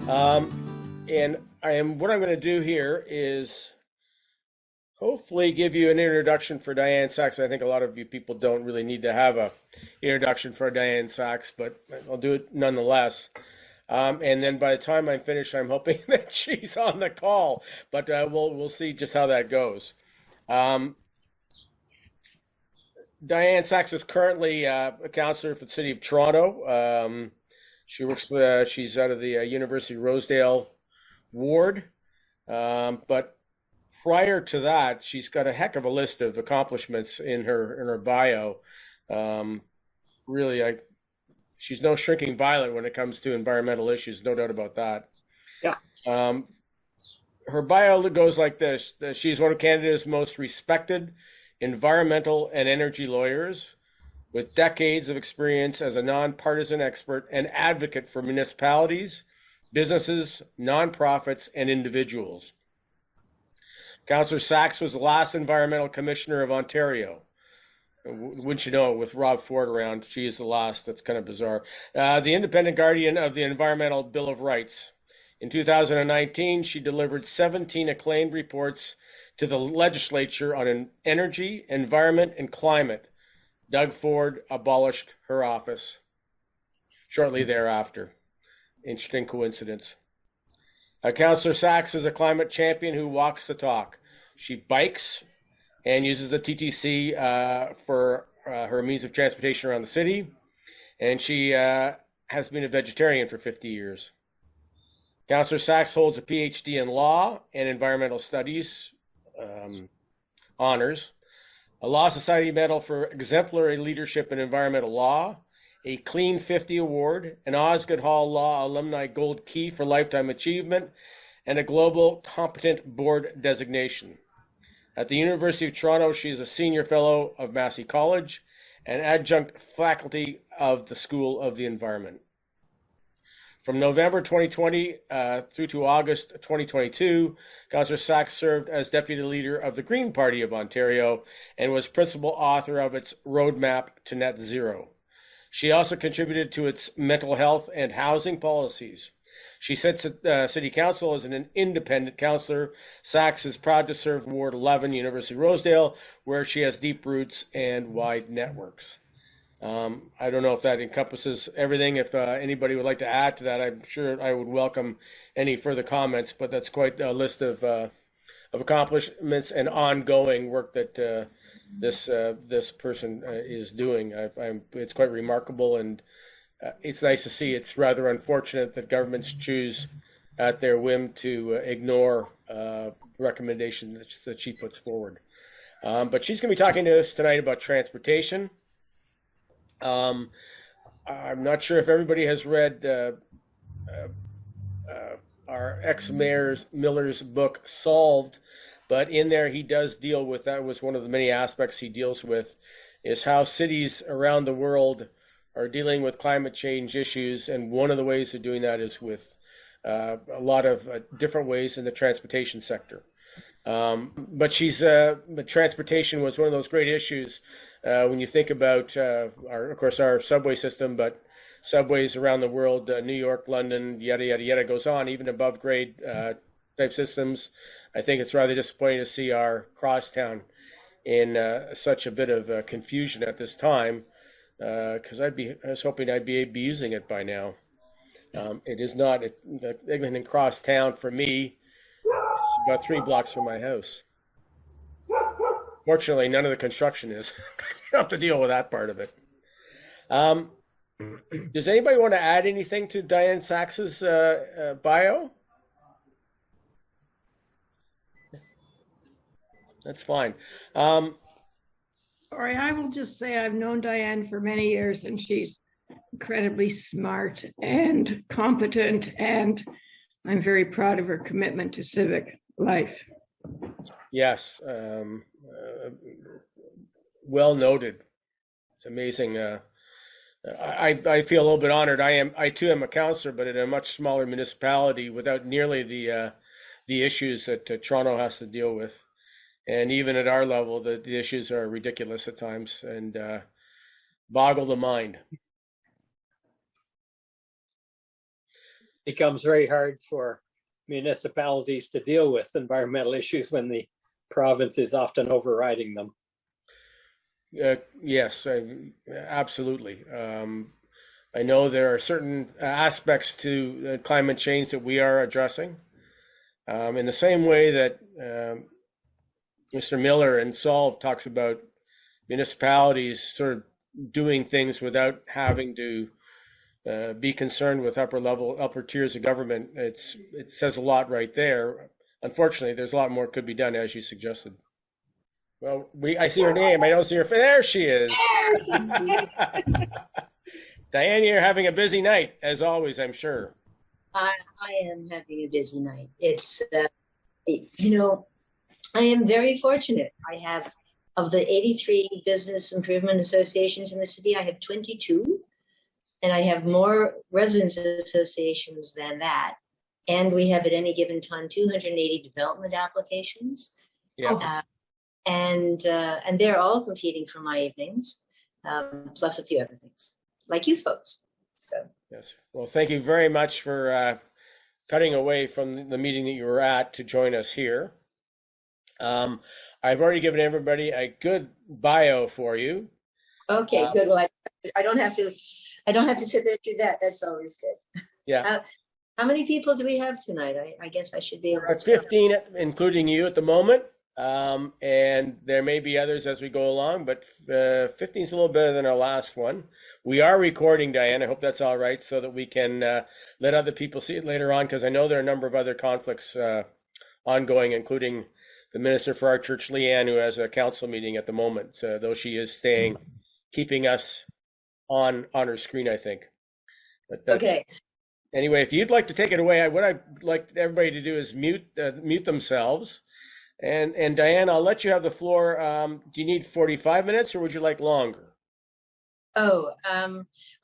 And what I'm going to do here is hopefully give you an introduction for Dianne Saxe. I think a lot of you people don't really need to have a introduction for Dianne Saxe, but I'll do it nonetheless. And then by the time I'm finished, I'm hoping that she's on the call, but we'll see just how that goes. Um, Dianne Saxe is currently a counselor for the city of Toronto. She works for, she's out of the University-Rosedale ward. But prior to that, she's got a heck of a list of accomplishments in her bio. Um, really, she's no shrinking violet when it comes to environmental issues, no doubt about that. Yeah. Um, Her bio goes like this: she's one of Canada's most respected environmental and energy lawyers, with decades of experience as a nonpartisan expert and advocate for municipalities, businesses, nonprofits, and individuals. Councillor Saxe was the last environmental commissioner of Ontario. Wouldn't you know it, with Rob Ford around, she is the last. That's kind of bizarre. The independent guardian of the Environmental Bill of Rights. In 2019, she delivered 17 acclaimed reports to the legislature on energy, environment, and climate. Doug Ford abolished her office shortly thereafter. Interesting coincidence. Councillor Saxe is a climate champion who walks the talk. She bikes and uses the TTC for her means of transportation around the city. And she has been a vegetarian for 50 years. Councillor Saxe holds a PhD in law and environmental studies honors, a Law Society Medal for exemplary leadership in environmental law, a Clean 50 Award, an Osgoode Hall Law Alumni Gold Key for Lifetime Achievement, and a Global Competent Board designation. At the University of Toronto, she is a Senior Fellow of Massey College and Adjunct Faculty of the School of the Environment. From November 2020 through to August 2022, Councillor Saxe served as Deputy Leader of the Green Party of Ontario and was principal author of its Roadmap to Net Zero. She also contributed to its mental health and housing policies. She sits at City Council as an independent councillor. Saxe is proud to serve Ward 11, University-Rosedale, where she has deep roots and wide networks. I don't know if that encompasses everything. If anybody would like to add to that, I'm sure I would welcome any further comments, but that's quite a list of accomplishments and ongoing work that this person is doing. It's quite remarkable, and it's nice to see. It's rather unfortunate that governments choose at their whim to ignore recommendations that she puts forward. But she's going to be talking to us tonight about transportation. I'm not sure if everybody has read our ex-mayor Miller's book, Solved, but in there he does deal with, that was one of the many aspects he deals with, is how cities around the world are dealing with climate change issues, and one of the ways of doing that is with a lot of different ways in the transportation sector. But transportation was one of those great issues when you think about our subway system, but subways around the world, New York, London, yada yada yada, goes on, even above grade type systems. I think it's rather disappointing to see our crosstown in such a bit of confusion at this time, because I was hoping I'd be using it by now. It is not. The Eglinton crosstown for me, about 3 blocks from my house. Fortunately, none of the construction is. You don't have to deal with that part of it. Does anybody want to add anything to Dianne Saxe's bio? That's fine. Sorry, I will just say I've known Dianne for many years, and she's incredibly smart and competent, and I'm very proud of her commitment to civic life. Yes, well noted. It's amazing. I feel a little bit honored. I too am a councillor, but in a much smaller municipality without nearly the issues that Toronto has to deal with. And even at our level, the issues are ridiculous at times and boggle the mind. becomes very hard for municipalities to deal with environmental issues when the province is often overriding them. Yes, absolutely. I know there are certain aspects to climate change that we are addressing. In the same way that Mr. Miller in Solve talks about municipalities sort of doing things without having to be concerned with upper tiers of government. It says a lot right there. Unfortunately, there's a lot more could be done, as you suggested. Well, I see her name. I don't see her. There she is. Diane, you're having a busy night, as always, I'm sure. I am having a busy night. It's, you know, I am very fortunate. I have, of the 83 business improvement associations in the city, I have 22. And I have more residents associations than that. And we have at any given time 280 development applications. Yeah. And they're all competing for my evenings, plus a few other things, like you folks. So yes. Well, thank you very much for cutting away from the meeting that you were at to join us here. I've already given everybody a good bio for you. Okay, good. Well, I don't have to sit there through that. That's always good. Yeah. How many people do we have tonight? I guess I should be able to. 15, including you at the moment. And there may be others as we go along, but 15 is a little better than our last one. We are recording, Diane. I hope that's all right, so that we can let other people see it later on, because I know there are a number of other conflicts ongoing, including the minister for our church, Leanne, who has a council meeting at the moment, though she is keeping us on her screen, I think. But okay. Anyway, if you'd like to take it away, what I'd like everybody to do is mute themselves. And Diane, I'll let you have the floor. Do you need 45 minutes, or would you like longer? Oh,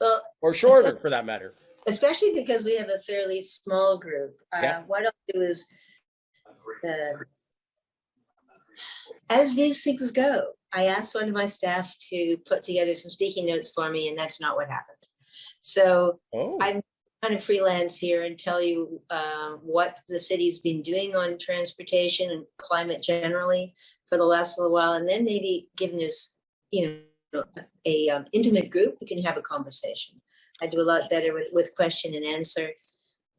well. Or shorter, for that matter. Especially because we have a fairly small group. Yeah. What I'll do is, as these things go, I asked one of my staff to put together some speaking notes for me, and that's not what happened. So I'm kind of freelance here and tell you what the city's been doing on transportation and climate generally for the last little while, and then maybe giving us, a intimate group, we can have a conversation. I do a lot better with question and answer.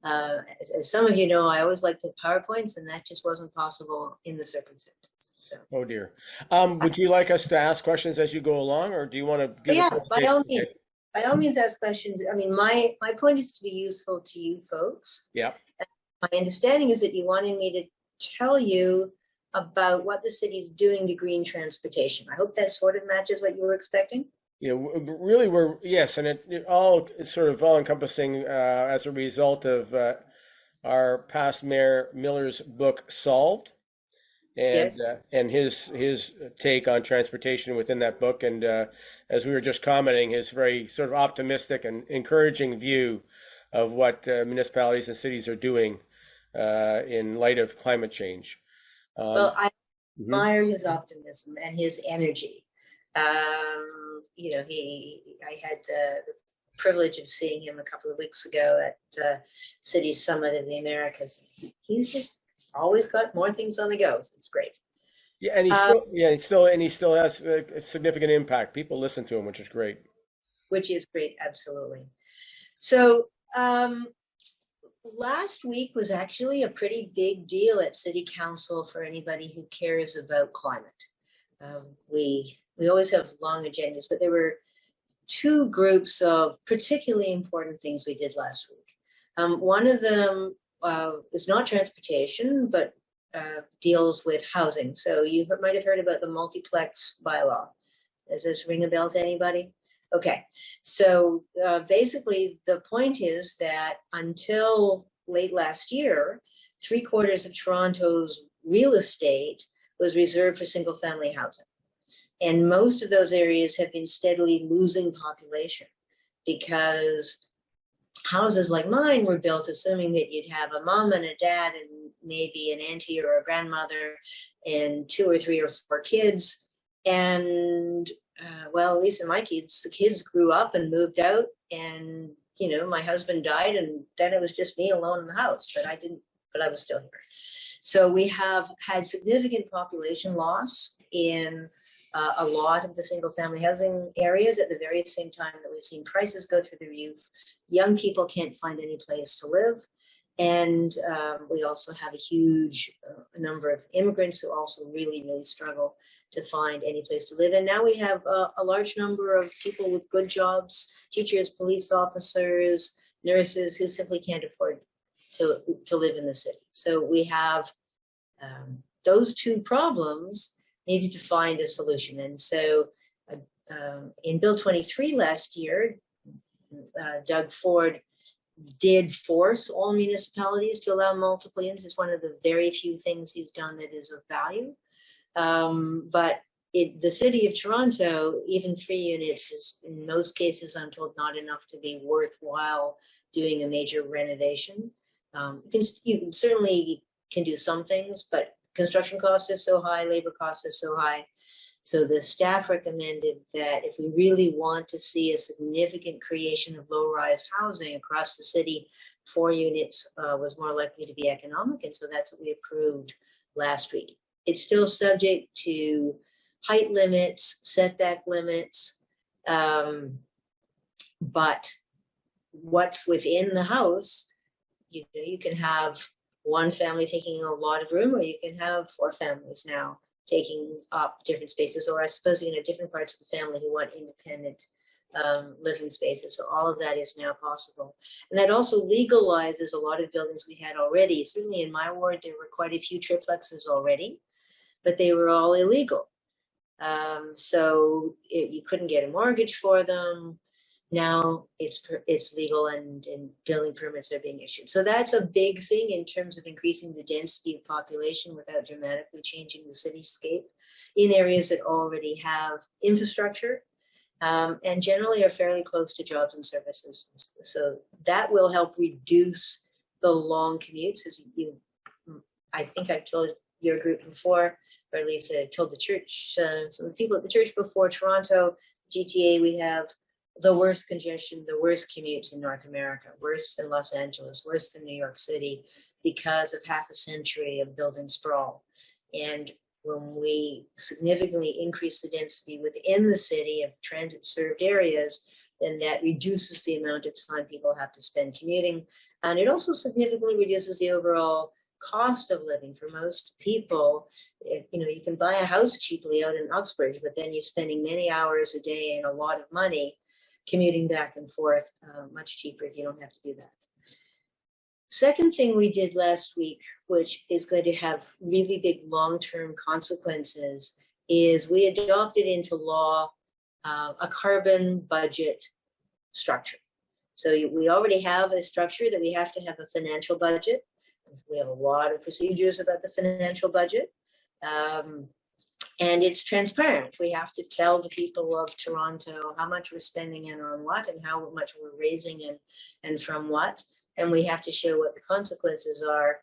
As some of you know, I always like the PowerPoints, and that just wasn't possible in the circumstances. So. Oh dear. Would you like us to ask questions as you go along, or do you want to? Yeah, by all means. By all means, ask questions. I mean, my point is to be useful to you folks. Yeah. My understanding is that you wanted me to tell you about what the city's doing to green transportation. I hope that sort of matches what you were expecting. Yeah, really, yes, and it all sort of all encompassing as a result of our past Mayor Miller's book Solved. And yes. And his take on transportation within that book, and as we were just commenting, his very sort of optimistic and encouraging view of what municipalities and cities are doing in light of climate change. Well, I admire his optimism and his energy. I had the privilege of seeing him a couple of weeks ago at City Summit of the Americas. He's just always got more things on the go. So it's great. Yeah, and he still has a significant impact. People listen to him, which is great. Which is great, absolutely. So last week was actually a pretty big deal at City Council for anybody who cares about climate. We always have long agendas, but there were two groups of particularly important things we did last week. One of them is not transportation, but deals with housing. So you might have heard about the multiplex bylaw. Does this ring a bell to anybody? Okay, so basically the point is that until late last year, 3/4 of Toronto's real estate was reserved for single family housing. And most of those areas have been steadily losing population because houses like mine were built assuming that you'd have a mom and a dad and maybe an auntie or a grandmother and 2 or 3 or 4 kids. And well, at least in my kids, the kids grew up and moved out, and my husband died, and then it was just me alone in the house, but I was still here. So we have had significant population loss in a lot of the single family housing areas at the very same time that we've seen prices go through the roof. Young people can't find any place to live. And we also have a huge number of immigrants who also really, really struggle to find any place to live. And now we have a large number of people with good jobs, teachers, police officers, nurses, who simply can't afford to live in the city. So we have those two problems needed to find a solution. And so in Bill 23 last year, Doug Ford did force all municipalities to allow multiple units. It's one of the very few things he's done that is of value. But the city of Toronto, even 3 units is in most cases, I'm told, not enough to be worthwhile doing a major renovation. You certainly can do some things, but construction costs are so high, labor costs are so high. So the staff recommended that if we really want to see a significant creation of low-rise housing across the city, 4 units was more likely to be economic. And so that's what we approved last week. It's still subject to height limits, setback limits, but what's within the house, you can have one family taking a lot of room, or you can have 4 families now taking up different spaces, or I suppose different parts of the family who want independent living spaces. So all of that is now possible. And that also legalizes a lot of buildings we had already. Certainly in my ward, there were quite a few triplexes already, but they were all illegal. So you couldn't get a mortgage for them. Now it's legal and building permits are being issued. So that's a big thing in terms of increasing the density of population without dramatically changing the cityscape in areas that already have infrastructure and generally are fairly close to jobs and services. So that will help reduce the long commutes. I think I've told your group before, or at least I told the church, some of the people at the church before, Toronto, GTA, we have the worst congestion, the worst commutes in North America, worse than Los Angeles, worse than New York City, because of half a century of building sprawl. And when we significantly increase the density within the city of transit-served areas, then that reduces the amount of time people have to spend commuting. And it also significantly reduces the overall cost of living for most people. You can buy a house cheaply out in Uxbridge, but then you're spending many hours a day and a lot of money commuting back and forth, much cheaper if you don't have to do that. Second thing we did last week, which is going to have really big long-term consequences, is we adopted into law a carbon budget structure. So we already have a structure that we have to have a financial budget. We have a lot of procedures about the financial budget. And it's transparent. We have to tell the people of Toronto how much we're spending and on what, and how much we're raising and from what. And we have to show what the consequences are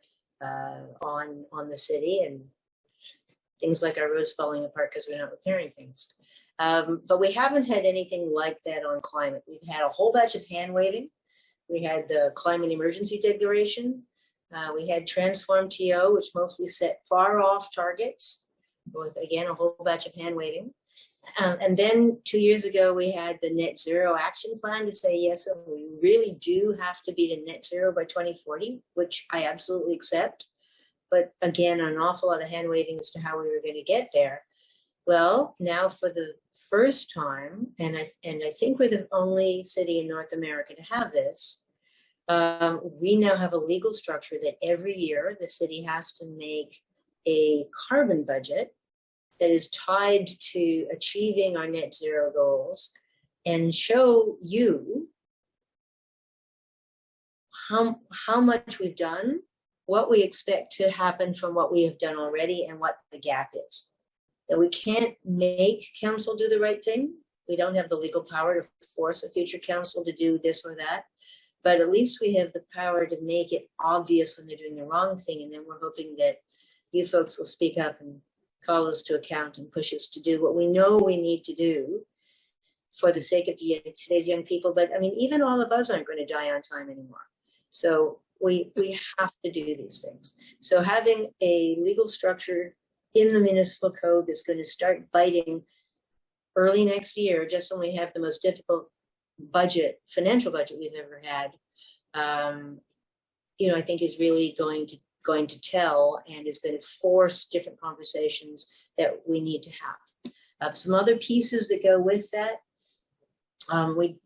on the city, and things like our roads falling apart because we're not repairing things. But we haven't had anything like that on climate. We've had a whole bunch of hand waving. We had the climate emergency declaration. We had Transform TO, which mostly set far off targets, with, again, a whole batch of hand waving. And then 2 years ago, we had the net zero action plan to say, yes, we really do have to be to net zero by 2040, which I absolutely accept. But again, an awful lot of hand waving as to how we were going to get there. Well, now for the first time, and I think we're the only city in North America to have this, we now have a legal structure that every year the city has to make a carbon budget that is tied to achieving our net zero goals and show you how much we've done, what we expect to happen from what we have done already, and what the gap is. That we can't make council do the right thing. We don't have the legal power to force a future council to do this or that, but at least we have the power to make it obvious when they're doing the wrong thing. And then we're hoping that you folks will speak up and call us to account and push us to do what we know we need to do for the sake of today's young people. But I mean, even all of us aren't going to die on time anymore. So we have to do these things. So having a legal structure in the municipal code that's going to start biting early next year, just when we have the most difficult financial budget we've ever had, I think is really going to tell, and is going to force different conversations that we need to have. Some other pieces that go with that, we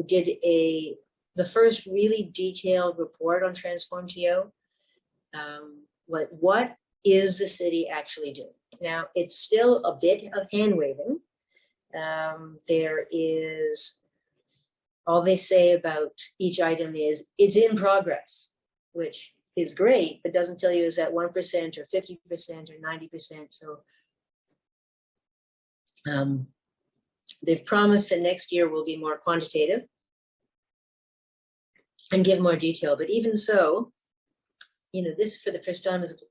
did the first really detailed report on Transform TO. What is the city actually doing? Now, it's still a bit of hand waving. There is, all they say about each item is it's in progress, which is great, but doesn't tell you is that 1% or 50% or 90%. So they've promised that next year will be more quantitative and give more detail. But even so, this for the first time is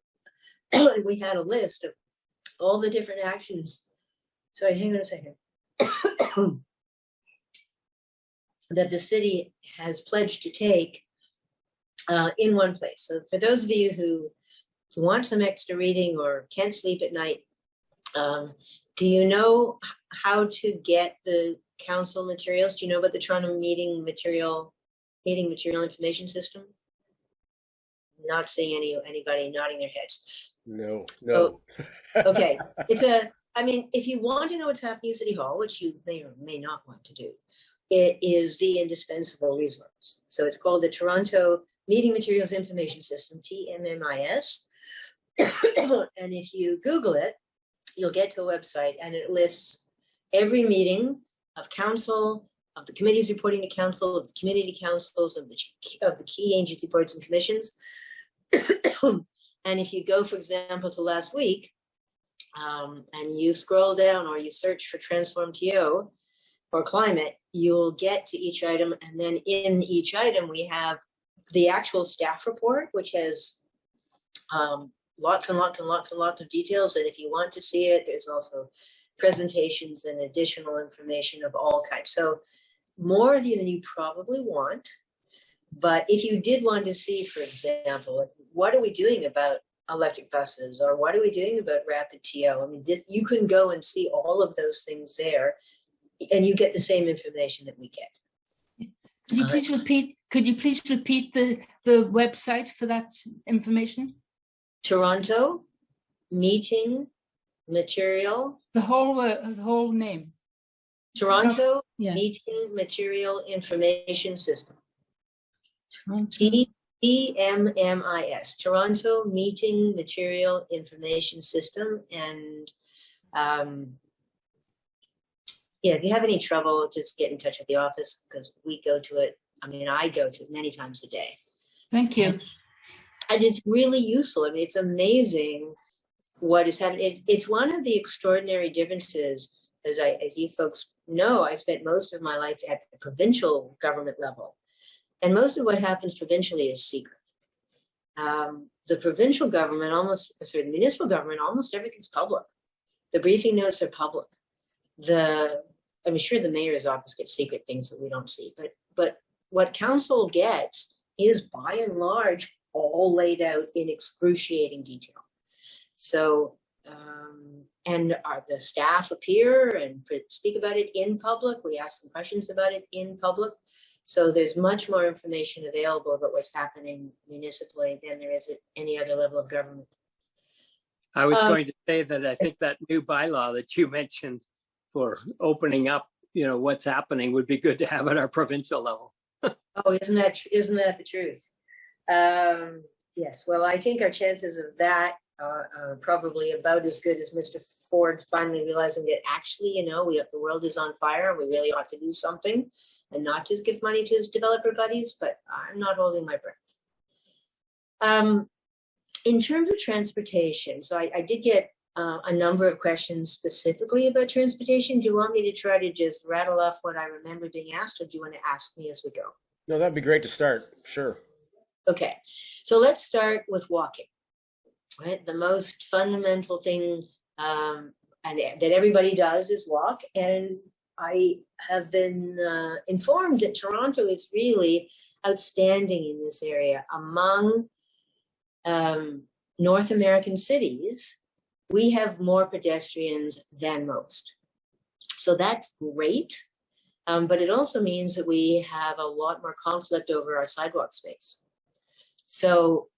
we had a list of all the different actions. Sorry, hang on a second. That the city has pledged to take in one place. So for those of you who want some extra reading or can't sleep at night, do you know how to get the council materials? Do you know about the Toronto meeting material information system? Not seeing anybody nodding their heads. No. So, okay. If you want to know what's happening at City Hall, which you may or may not want to do, it is the indispensable resource. So it's called the Toronto Meeting Materials Information System, TMMIS. And if you Google it, you'll get to a website, and it lists every meeting of council, of the committees reporting to council, of the community councils, of the key agency boards and commissions. And if you go, for example, to last week, and you scroll down or you search for Transform TO or climate, you'll get to each item. And then in each item, we have the actual staff report, which has lots and lots and lots and lots of details. And if you want to see it, there's also presentations and additional information of all kinds. So more than you probably want. But if you did want to see, for example, what are we doing about electric buses, or what are we doing about rapid TO? I mean, you can go and see all of those things there, and you get the same information that we get. Could you please repeat the website for that information? Toronto Meeting Material. The whole name. Toronto Meeting Material Information System. TMMIS, Toronto Meeting Material Information System. And if you have any trouble, just get in touch with the office, because we go to it. I mean, I go to it many times a day. Thank you. And it's really useful. I mean, it's amazing what is happening. It's one of the extraordinary differences, as you folks know, I spent most of my life at the provincial government level. And most of what happens provincially is secret. The provincial government, the municipal government, almost everything's public. The briefing notes are public. I'm sure the mayor's office gets secret things that we don't see, but what council gets is by and large all laid out in excruciating detail. So, the staff appear and speak about it in public. We ask them questions about it in public. So there's much more information available about what's happening municipally than there is at any other level of government. I was going to say that I think that new bylaw that you mentioned for opening up, what's happening would be good to have at our provincial level. Oh, isn't that the truth? Yes. Well, I think our chances of that are probably about as good as Mr. Ford finally realizing that actually, the world is on fire. We really ought to do something and not just give money to his developer buddies, but I'm not holding my breath. In terms of transportation, so I did get a number of questions specifically about transportation. Do you want me to try to just rattle off what I remember being asked, or do you want to ask me as we go? No, that'd be great to start. Sure. Okay, so let's start with walking. Right, the most fundamental thing and that everybody does is walk, and I have been informed that Toronto is really outstanding in this area. Among North American cities, we have more pedestrians than most. So that's great. But it also means that we have a lot more conflict over our sidewalk space. So,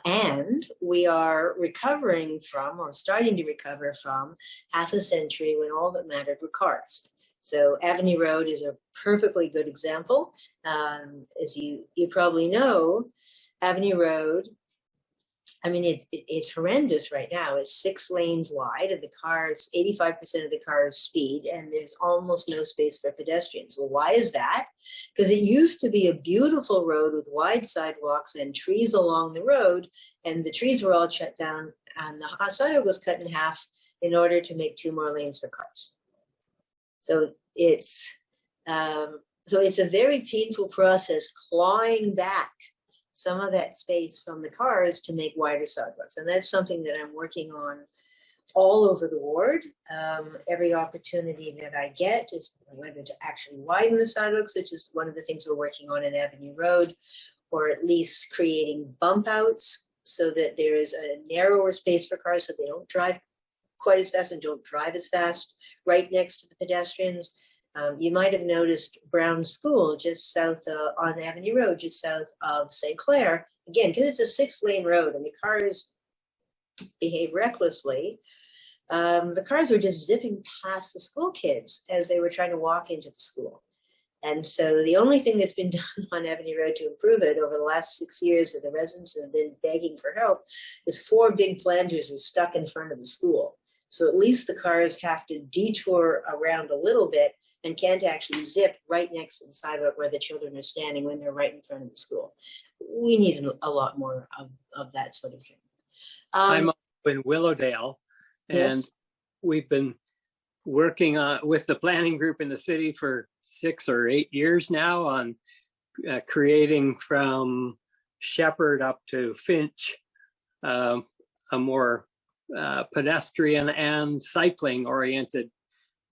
and we are recovering from, or starting to recover from, half a century when all that mattered were cars. So Avenue Road is a perfectly good example. As you probably know, Avenue Road, I mean, it's horrendous right now. It's 6 lanes wide, and the cars, 85% of the cars speed, and there's almost no space for pedestrians. Well, why is that? Because it used to be a beautiful road with wide sidewalks and trees along the road, and the trees were all cut down, and the sidewalk was cut in half in order to make 2 more lanes for cars. So it's a very painful process clawing back some of that space from the cars to make wider sidewalks. And that's something that I'm working on all over the ward. Every opportunity that I get is whether to actually widen the sidewalks, which is one of the things we're working on in Avenue Road, or at least creating bump outs so that there is a narrower space for cars so they don't drive quite as fast and don't drive as fast right next to the pedestrians. You might have noticed Brown School just south on Avenue Road, just south of St. Clair. Again, because it's a 6-lane road and the cars behave recklessly, the cars were just zipping past the school kids as they were trying to walk into the school. And so the only thing that's been done on Avenue Road to improve it over the last 6 years that the residents have been begging for help is 4 big planters were stuck in front of the school. So at least the cars have to detour around a little bit and can't actually zip right next to the sidewalk where the children are standing when they're right in front of the school. We need a lot more of that sort of thing. I'm in Willowdale, and Yes. we've been working with the planning group in the city for 6 or 8 years now on creating from Shepherd up to Finch a more pedestrian and cycling oriented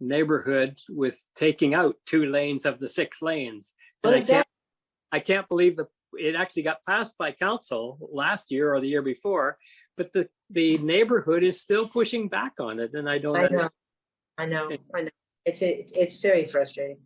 neighborhood with taking out 2 lanes of the 6 lanes. And Well, exactly. I can't believe it actually got passed by council last year or the year before, but the neighborhood is still pushing back on it, and I don't understand. I know. It's very frustrating.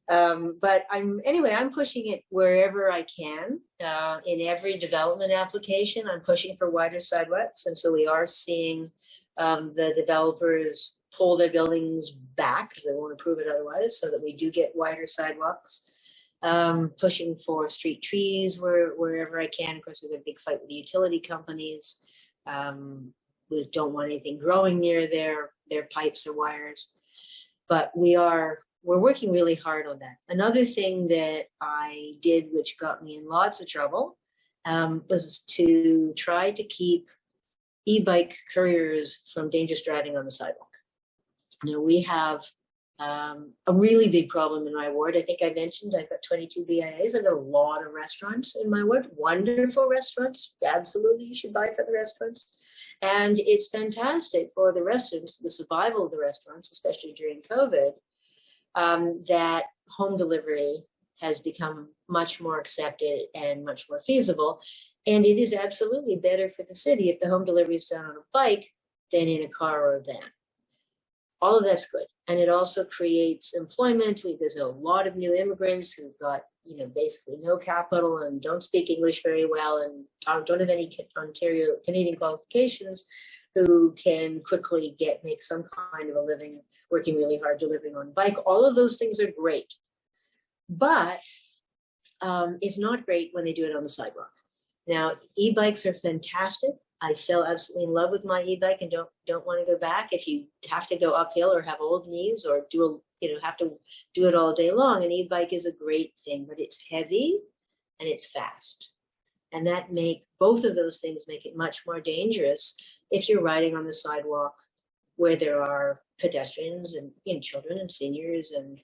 But I'm pushing it wherever I can. In every development application, I'm pushing for wider sidewalks, and so we are seeing the developers pull their buildings back because they won't approve it otherwise, so that we do get wider sidewalks. Pushing for street trees wherever I can. Of course, we've got a big fight with the utility companies. We don't want anything growing near their pipes or wires. But we're working really hard on that. Another thing that I did, which got me in lots of trouble, was to try to keep e-bike couriers from dangerous driving on the sidewalk. You know, we have a really big problem in my ward. I think I mentioned I've got 22 BIAs. I've got a lot of restaurants in my ward, wonderful restaurants. Absolutely, you should buy for the restaurants. And it's fantastic for the restaurants, the survival of the restaurants, especially during COVID, that home delivery has become much more accepted and much more feasible. And it is absolutely better for the city if the home delivery is done on a bike than in a car or a van. All of that's good. And it also creates employment. There's a lot of new immigrants who've got, basically no capital and don't speak English very well and don't have any Canadian qualifications, who can quickly make some kind of a living working really hard delivering on a bike. All of those things are great. But it's not great when they do it on the sidewalk. Now, e-bikes are fantastic. I fell absolutely in love with my e-bike and don't want to go back. If you have to go uphill or have old knees or have to do it all day long, an e-bike is a great thing, but it's heavy and it's fast. And both of those things make it much more dangerous if you're riding on the sidewalk where there are pedestrians and children and seniors and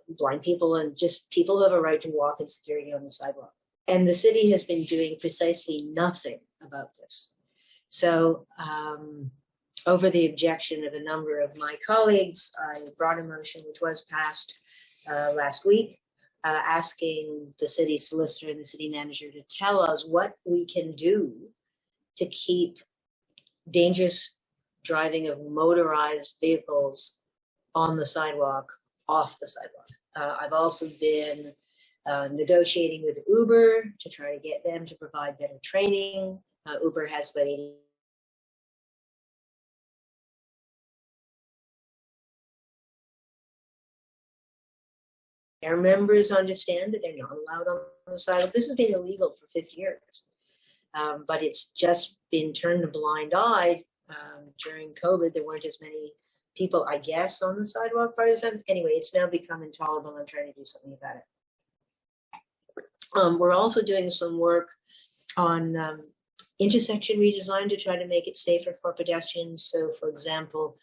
blind people and just people who have a right to walk in security on the sidewalk. And the city has been doing precisely nothing about this. So over the objection of a number of my colleagues, I brought a motion which was passed last week, asking the city solicitor and the city manager to tell us what we can do to keep dangerous driving of motorized vehicles on the sidewalk off the sidewalk. I've also been negotiating with Uber to try to get them to provide better training. Uber has about 80 their members understand that they're not allowed on the sidewalk. This has been illegal for 50 years, but it's just been turned a blind eye. During COVID, there weren't as many people, I guess, on the sidewalk part of the time. Anyway, it's now become intolerable. I'm trying to do something about it. We're also doing some work on intersection redesign to try to make it safer for pedestrians. So, for example,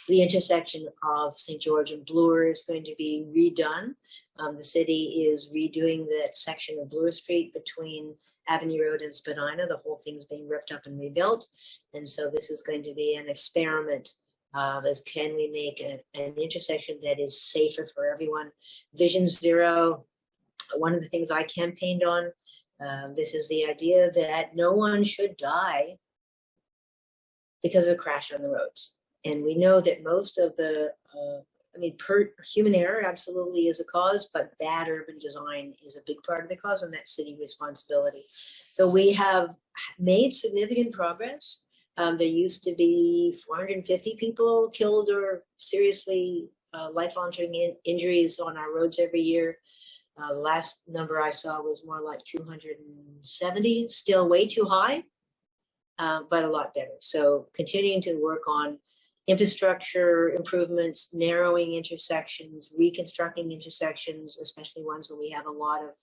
the intersection of St. George and Bloor is going to be redone. The city is redoing that section of Bloor Street between Avenue Road and Spadina. The whole thing's being ripped up and rebuilt. And so this is going to be an experiment as can we make an intersection that is safer for everyone. Vision Zero, one of the things I campaigned on, this is the idea that no one should die because of a crash on the roads. And we know that most of the, human error absolutely is a cause, but bad urban design is a big part of the cause, and that's city responsibility. So we have made significant progress. There used to be 450 people killed or seriously life-altering injuries on our roads every year. The last number I saw was more like 270, still way too high, but a lot better. So continuing to work on infrastructure improvements, narrowing intersections, reconstructing intersections, especially ones where we have a lot of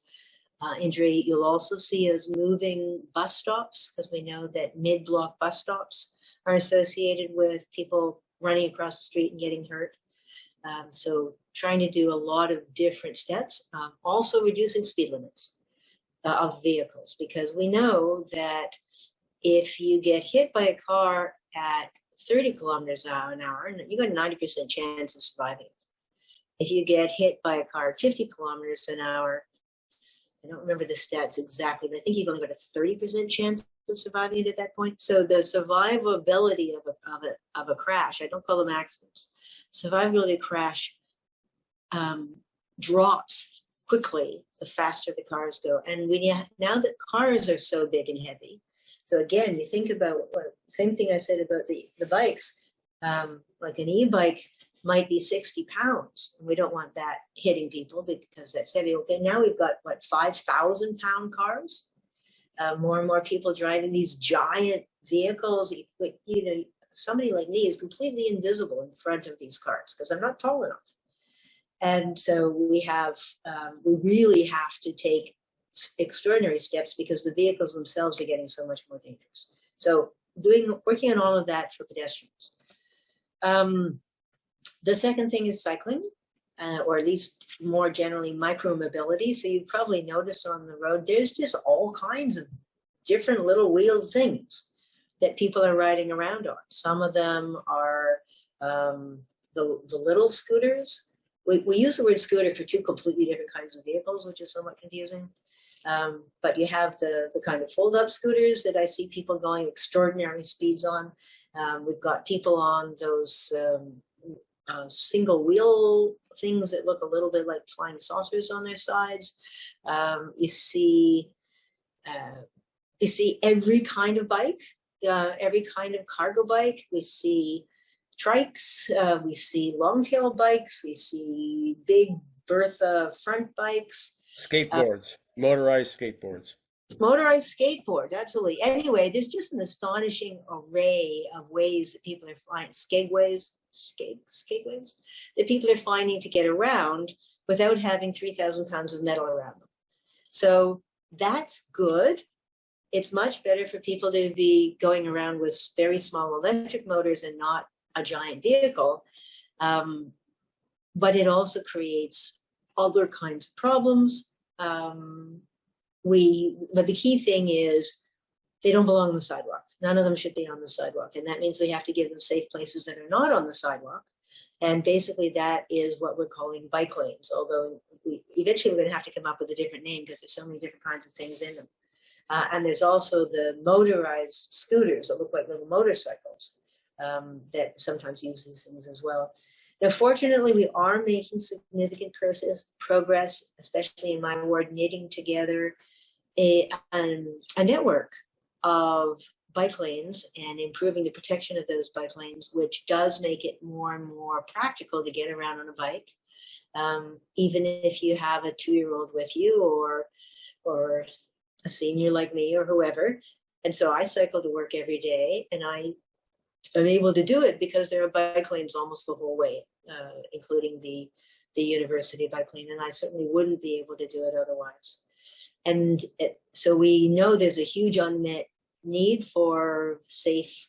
injury. You'll also see us moving bus stops, because we know that mid-block bus stops are associated with people running across the street and getting hurt. So trying to do a lot of different steps. Also reducing speed limits of vehicles, because we know that if you get hit by a car at 30 kilometers an hour, you got a 90% chance of surviving. If you get hit by a car at 50 kilometers an hour, I don't remember the stats exactly, but I think you've only got a 30% chance of surviving it at that point. So the survivability of a crash, I don't call them accidents, survivability of crash drops quickly the faster the cars go. And now that cars are so big and heavy, so again, you think about same thing I said about the bikes, like an e-bike might be 60 pounds. And we don't want that hitting people because that's heavy. Okay, now we've got, 5,000 pound cars? More and more people driving these giant vehicles. Somebody like me is completely invisible in front of these cars because I'm not tall enough. And so we really have to take extraordinary steps because the vehicles themselves are getting so much more dangerous. So working on all of that for pedestrians. The second thing is cycling, or at least more generally micro-mobility. So you've probably noticed on the road, there's just all kinds of different little wheeled things that people are riding around on. Some of them are the little scooters. We use the word scooter for two completely different kinds of vehicles, which is somewhat confusing. But you have the kind of fold-up scooters that I see people going extraordinary speeds on. We've got people on those single wheel things that look a little bit like flying saucers on their sides. You see every kind of bike, every kind of cargo bike. We see trikes, we see long-tail bikes, we see big Bertha front bikes. Skateboards, motorized skateboards. Motorized skateboards, absolutely. Anyway, there's just an astonishing array of ways that people are finding, skateways that people are finding to get around without having 3,000 pounds of metal around them. So that's good. It's much better for people to be going around with very small electric motors and not a giant vehicle. But it also creates other kinds of problems. But the key thing is they don't belong on the sidewalk. None of them should be on the sidewalk. And that means we have to give them safe places that are not on the sidewalk. And basically that is what we're calling bike lanes, although eventually we're going to have to come up with a different name because there's so many different kinds of things in them. And there's also the motorized scooters that look like little motorcycles that sometimes use these things as well. Now, fortunately, we are making significant progress, especially in my ward, knitting together a network of bike lanes and improving the protection of those bike lanes, which does make it more and more practical to get around on a bike, even if you have a 2-year-old with you or a senior like me or whoever. And so I cycle to work every day, and I am able to do it because there are bike lanes almost the whole way, including the university bike lane, and I certainly wouldn't be able to do it otherwise. And so we know there's a huge unmet need for safe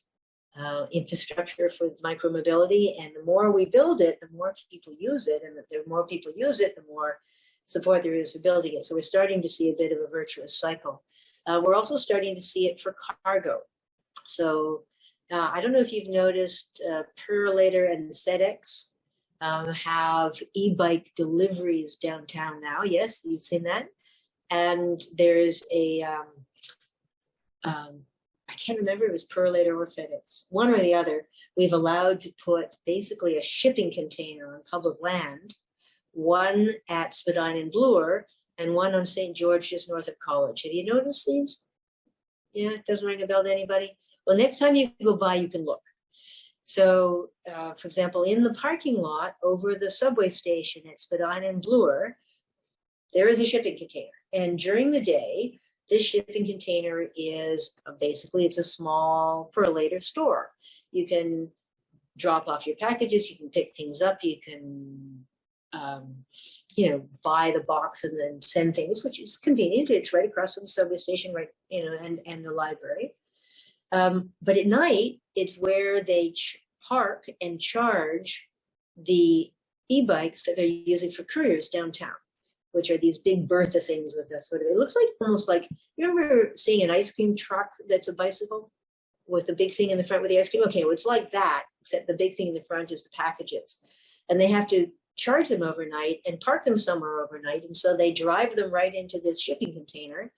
infrastructure for micromobility, and the more we build it, the more people use it, and the more people use it, the more support there is for building it. So we're starting to see a bit of a virtuous cycle. We're also starting to see it for cargo. So I don't know if you've noticed, Purolator and FedEx have e-bike deliveries downtown now. Yes, you've seen that. And there's a I can't remember if it was Purolator or FedEx, one or the other. We've allowed to put basically a shipping container on public land, one at Spadina and Bloor and one on St. George just north of College. Have you noticed these? Yeah, it doesn't ring a bell to anybody? Well, next time you go by, you can look. So, for example, in the parking lot over the subway station at Spadina and Bloor, there is a shipping container. And during the day, this shipping container is basically, it's a small Purolator store. You can drop off your packages, you can pick things up, you can, buy the box and then send things, which is convenient. It's right across from the subway station, right, and the library. But at night, it's where they park and charge the e-bikes that they're using for couriers downtown, which are these big Bertha things with this sort of, it looks like almost like, you remember seeing an ice cream truck that's a bicycle with the big thing in the front with the ice cream? Okay, well, it's like that, except the big thing in the front is the packages. And they have to charge them overnight and park them somewhere overnight. And so they drive them right into this shipping container,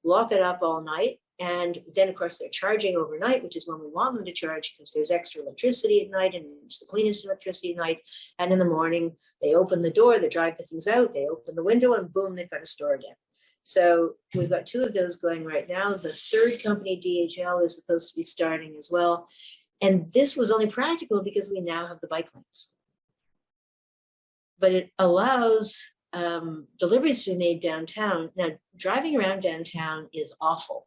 lock it up all night. And then, of course, they're charging overnight, which is when we want them to charge because there's extra electricity at night and it's the cleanest electricity at night. And in the morning, they open the door, they drive the things out, they open the window, and boom, they've got a store again. So we've got 2 of those going right now. The third company, DHL, is supposed to be starting as well. And this was only practical because we now have the bike lanes. But it allows deliveries to be made downtown. Now, driving around downtown is awful.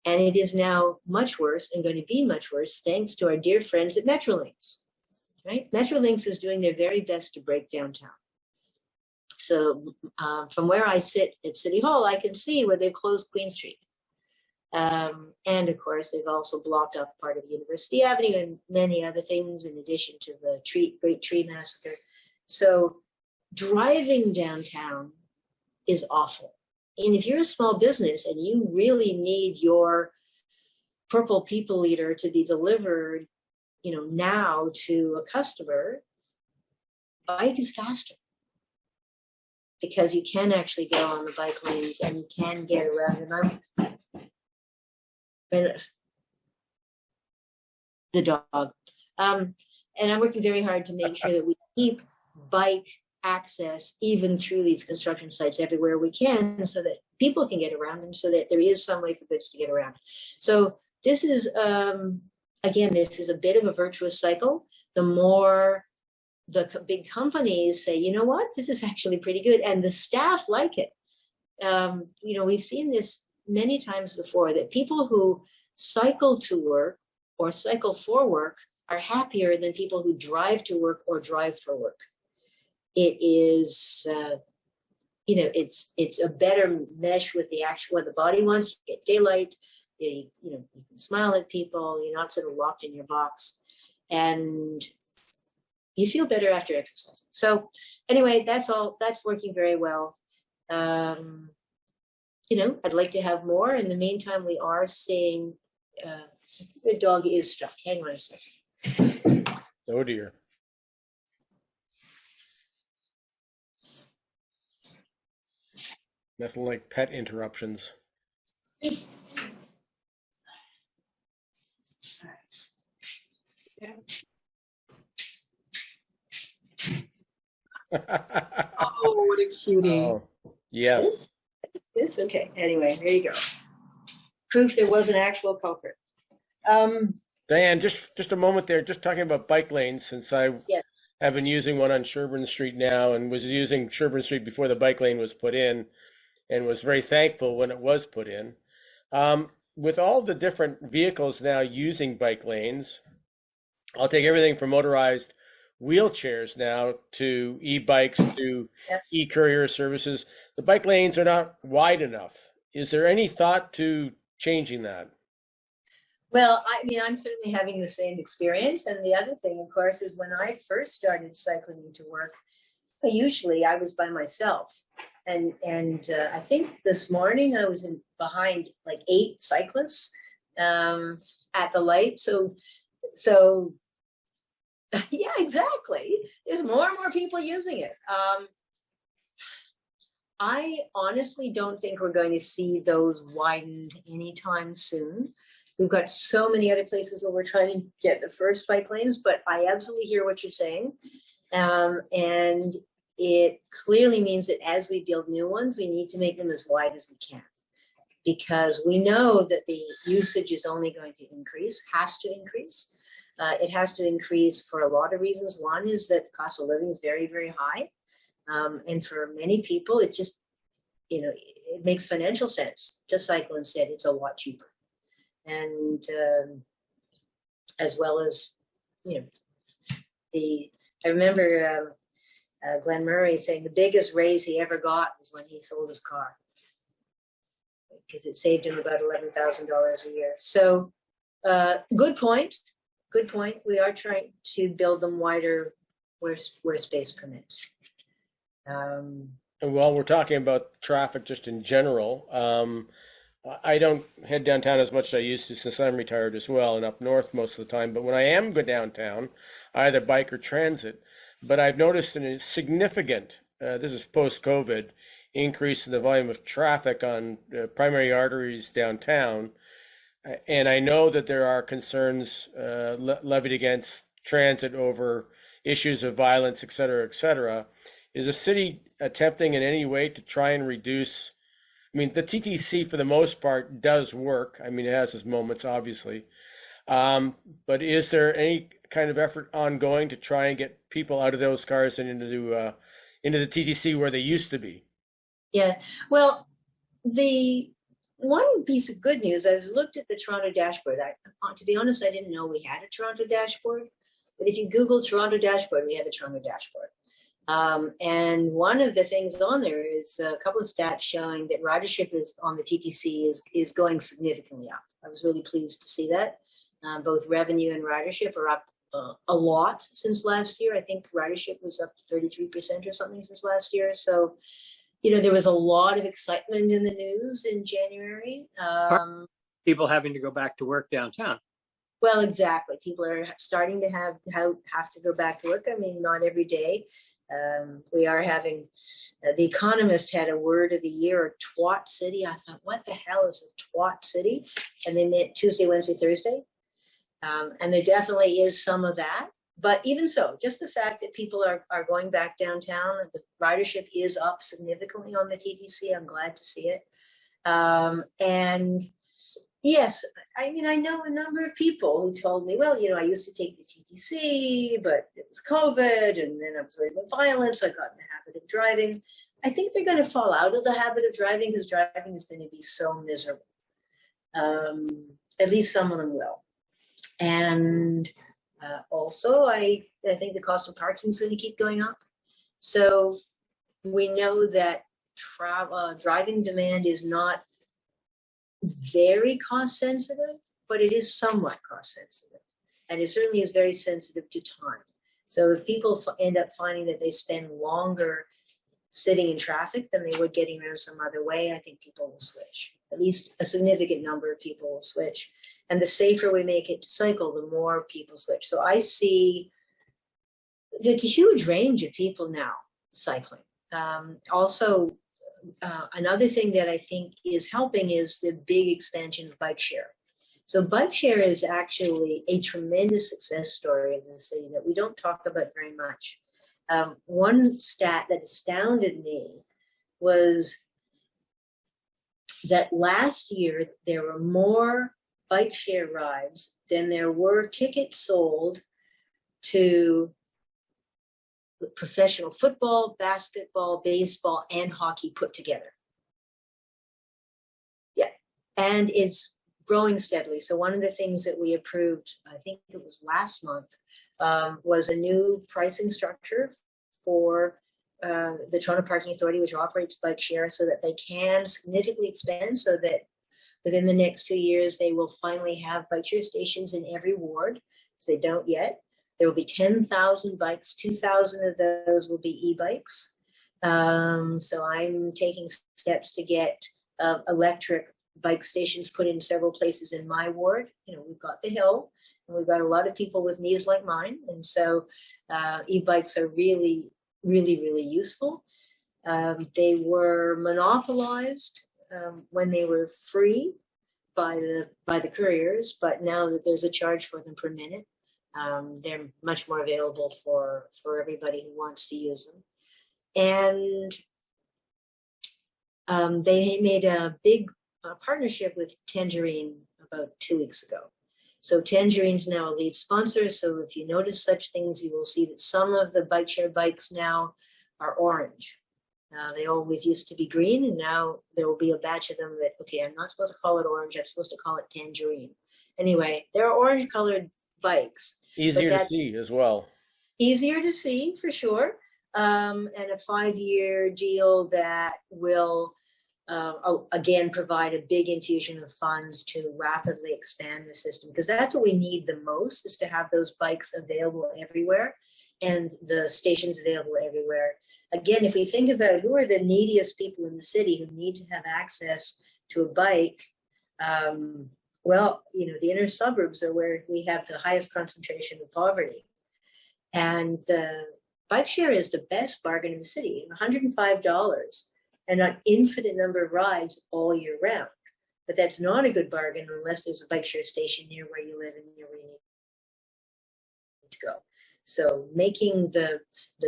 And it is now much worse and going to be much worse thanks to our dear friends at Metrolinx. Right? Metrolinx is doing their very best to break downtown. So from where I sit at City Hall, I can see where they've closed Queen Street. And of course, they've also blocked off part of University Avenue and many other things in addition to the Great Tree Massacre. So driving downtown is awful. And if you're a small business and you really need your purple people eater to be delivered, now to a customer, bike is faster because you can actually go on the bike lanes and you can get around. And the dog. And I'm working very hard to make sure that we keep bike access even through these construction sites everywhere we can so that people can get around them, so that there is some way for goods to get around. So this is, again, this is a bit of a virtuous cycle. The more the big companies say, you know what, this is actually pretty good, and the staff like it. We've seen this many times before, that people who cycle to work or cycle for work are happier than people who drive to work or drive for work. It is, it's a better mesh with the actual, what the body wants. You get daylight, you can smile at people, you're not sort of locked in your box, and you feel better after exercising. So anyway, that's working very well. I'd like to have more. In the meantime, we are seeing The dog is stuck. Hang on a second. Oh dear. Nothing like pet interruptions. Oh, what a cutie. Oh, yes. This? Okay. Anyway, there you go. Proof there was an actual culprit. Dianne, just a moment there, just talking about bike lanes, since I Yeah. have been using one on Sherburne Street now and was using Sherburne Street before the bike lane was put in and was very thankful when it was put in. With all the different vehicles now using bike lanes, I'll take everything from motorized wheelchairs now to e-bikes to Yep. e-courier services. The bike lanes are not wide enough. Is there any thought to changing that? Well, I mean, I'm certainly having the same experience. And the other thing, of course, is when I first started cycling into work, usually I was by myself. And I think this morning I was behind like 8 cyclists at the light. So yeah, exactly. There's more and more people using it. I honestly don't think we're going to see those widened anytime soon. We've got so many other places where we're trying to get the first bike lanes, but I absolutely hear what you're saying. And it clearly means that as we build new ones, we need to make them as wide as we can, because we know that the usage is only going to increase, has to increase. It has to increase for a lot of reasons. One is that the cost of living is very, very high. And for many people, it just, it makes financial sense to cycle instead. It's a lot cheaper. And as well as, I remember Glenn Murray saying the biggest raise he ever got was when he sold his car, because it saved him about $11,000 a year. So good point. Good point. We are trying to build them wider where space permits. And while we're talking about traffic just in general, I don't head downtown as much as I used to since I'm retired as well and up north most of the time. But when I am go downtown, I either bike or transit. But I've noticed a significant, this is post-COVID, increase in the volume of traffic on primary arteries downtown. And I know that there are concerns levied against transit over issues of violence, et cetera, et cetera. Is the city attempting in any way to try and reduce? I mean, the TTC for the most part does work. I mean, it has its moments, obviously. But is there any kind of effort ongoing to try and get people out of those cars and into the TTC where they used to be? Yeah, well, the one piece of good news, I looked at the Toronto dashboard. To be honest, I didn't know we had a Toronto dashboard. But if you Google Toronto dashboard, we have a Toronto dashboard. And one of the things on there is a couple of stats showing that ridership is on the TTC is going significantly up. I was really pleased to see that. Both revenue and ridership are up a lot since last year. I think ridership was up 33% or something since last year. So, there was a lot of excitement in the news in January. People having to go back to work downtown. Well, exactly. People are starting to have to go back to work. I mean, not every day. We are having, The Economist had a word of the year, a twat city. I thought, what the hell is a twat city? And they met Tuesday, Wednesday, Thursday. And there definitely is some of that. But even so, just the fact that people are going back downtown, the ridership is up significantly on the TTC. I'm glad to see it. And yes, I mean, I know a number of people who told me, well, I used to take the TTC, but it was COVID, and then I was worried about violence. I got in the habit of driving. I think they're going to fall out of the habit of driving because driving is going to be so miserable. At least some of them will. And also, I think the cost of parking is going to keep going up. So we know that driving demand is not very cost sensitive, but it is somewhat cost sensitive. And it certainly is very sensitive to time. So if people end up finding that they spend longer sitting in traffic than they would getting around some other way, I think people will switch. At least a significant number of people will switch. And the safer we make it to cycle, the more people switch. So I see a huge range of people now cycling. Also, another thing that I think is helping is the big expansion of bike share. So bike share is actually a tremendous success story in the city that we don't talk about very much. One stat that astounded me was that last year there were more bike share rides than there were tickets sold to professional football, basketball, baseball, and hockey put together. Yeah, and it's growing steadily. So one of the things that we approved, I think it was last month, was a new pricing structure for the Toronto Parking Authority, which operates bike share, so that they can significantly expand, so that within the next 2 years, they will finally have bike share stations in every ward, because they don't yet. There will be 10,000 bikes, 2,000 of those will be e-bikes. So I'm taking steps to get electric bike stations put in several places in my ward. You know, we've got the hill, and we've got a lot of people with knees like mine. And so e-bikes are really, really, really useful. They were monopolized when they were free by the couriers, but now that there's a charge for them per minute, they're much more available for everybody who wants to use them. And they made a big partnership with Tangerine about 2 weeks ago. So Tangerine's now a lead sponsor. So if you notice such things, you will see that some of the bike share bikes now are orange. They always used to be green, and now there will be a batch of them that, okay, I'm not supposed to call it orange, I'm supposed to call it tangerine. Anyway, they're orange colored bikes. Easier to see as well. Easier to see, for sure. And a 5-year deal that will, again, provide a big infusion of funds to rapidly expand the system. Because that's what we need the most, is to have those bikes available everywhere and the stations available everywhere. Again, if we think about who are the neediest people in the city who need to have access to a bike, well, you know, the inner suburbs are where we have the highest concentration of poverty. And bike share is the best bargain in the city, $105 and an infinite number of rides all year round. But that's not a good bargain unless there's a bike share station near where you live and near where you need to go. So making the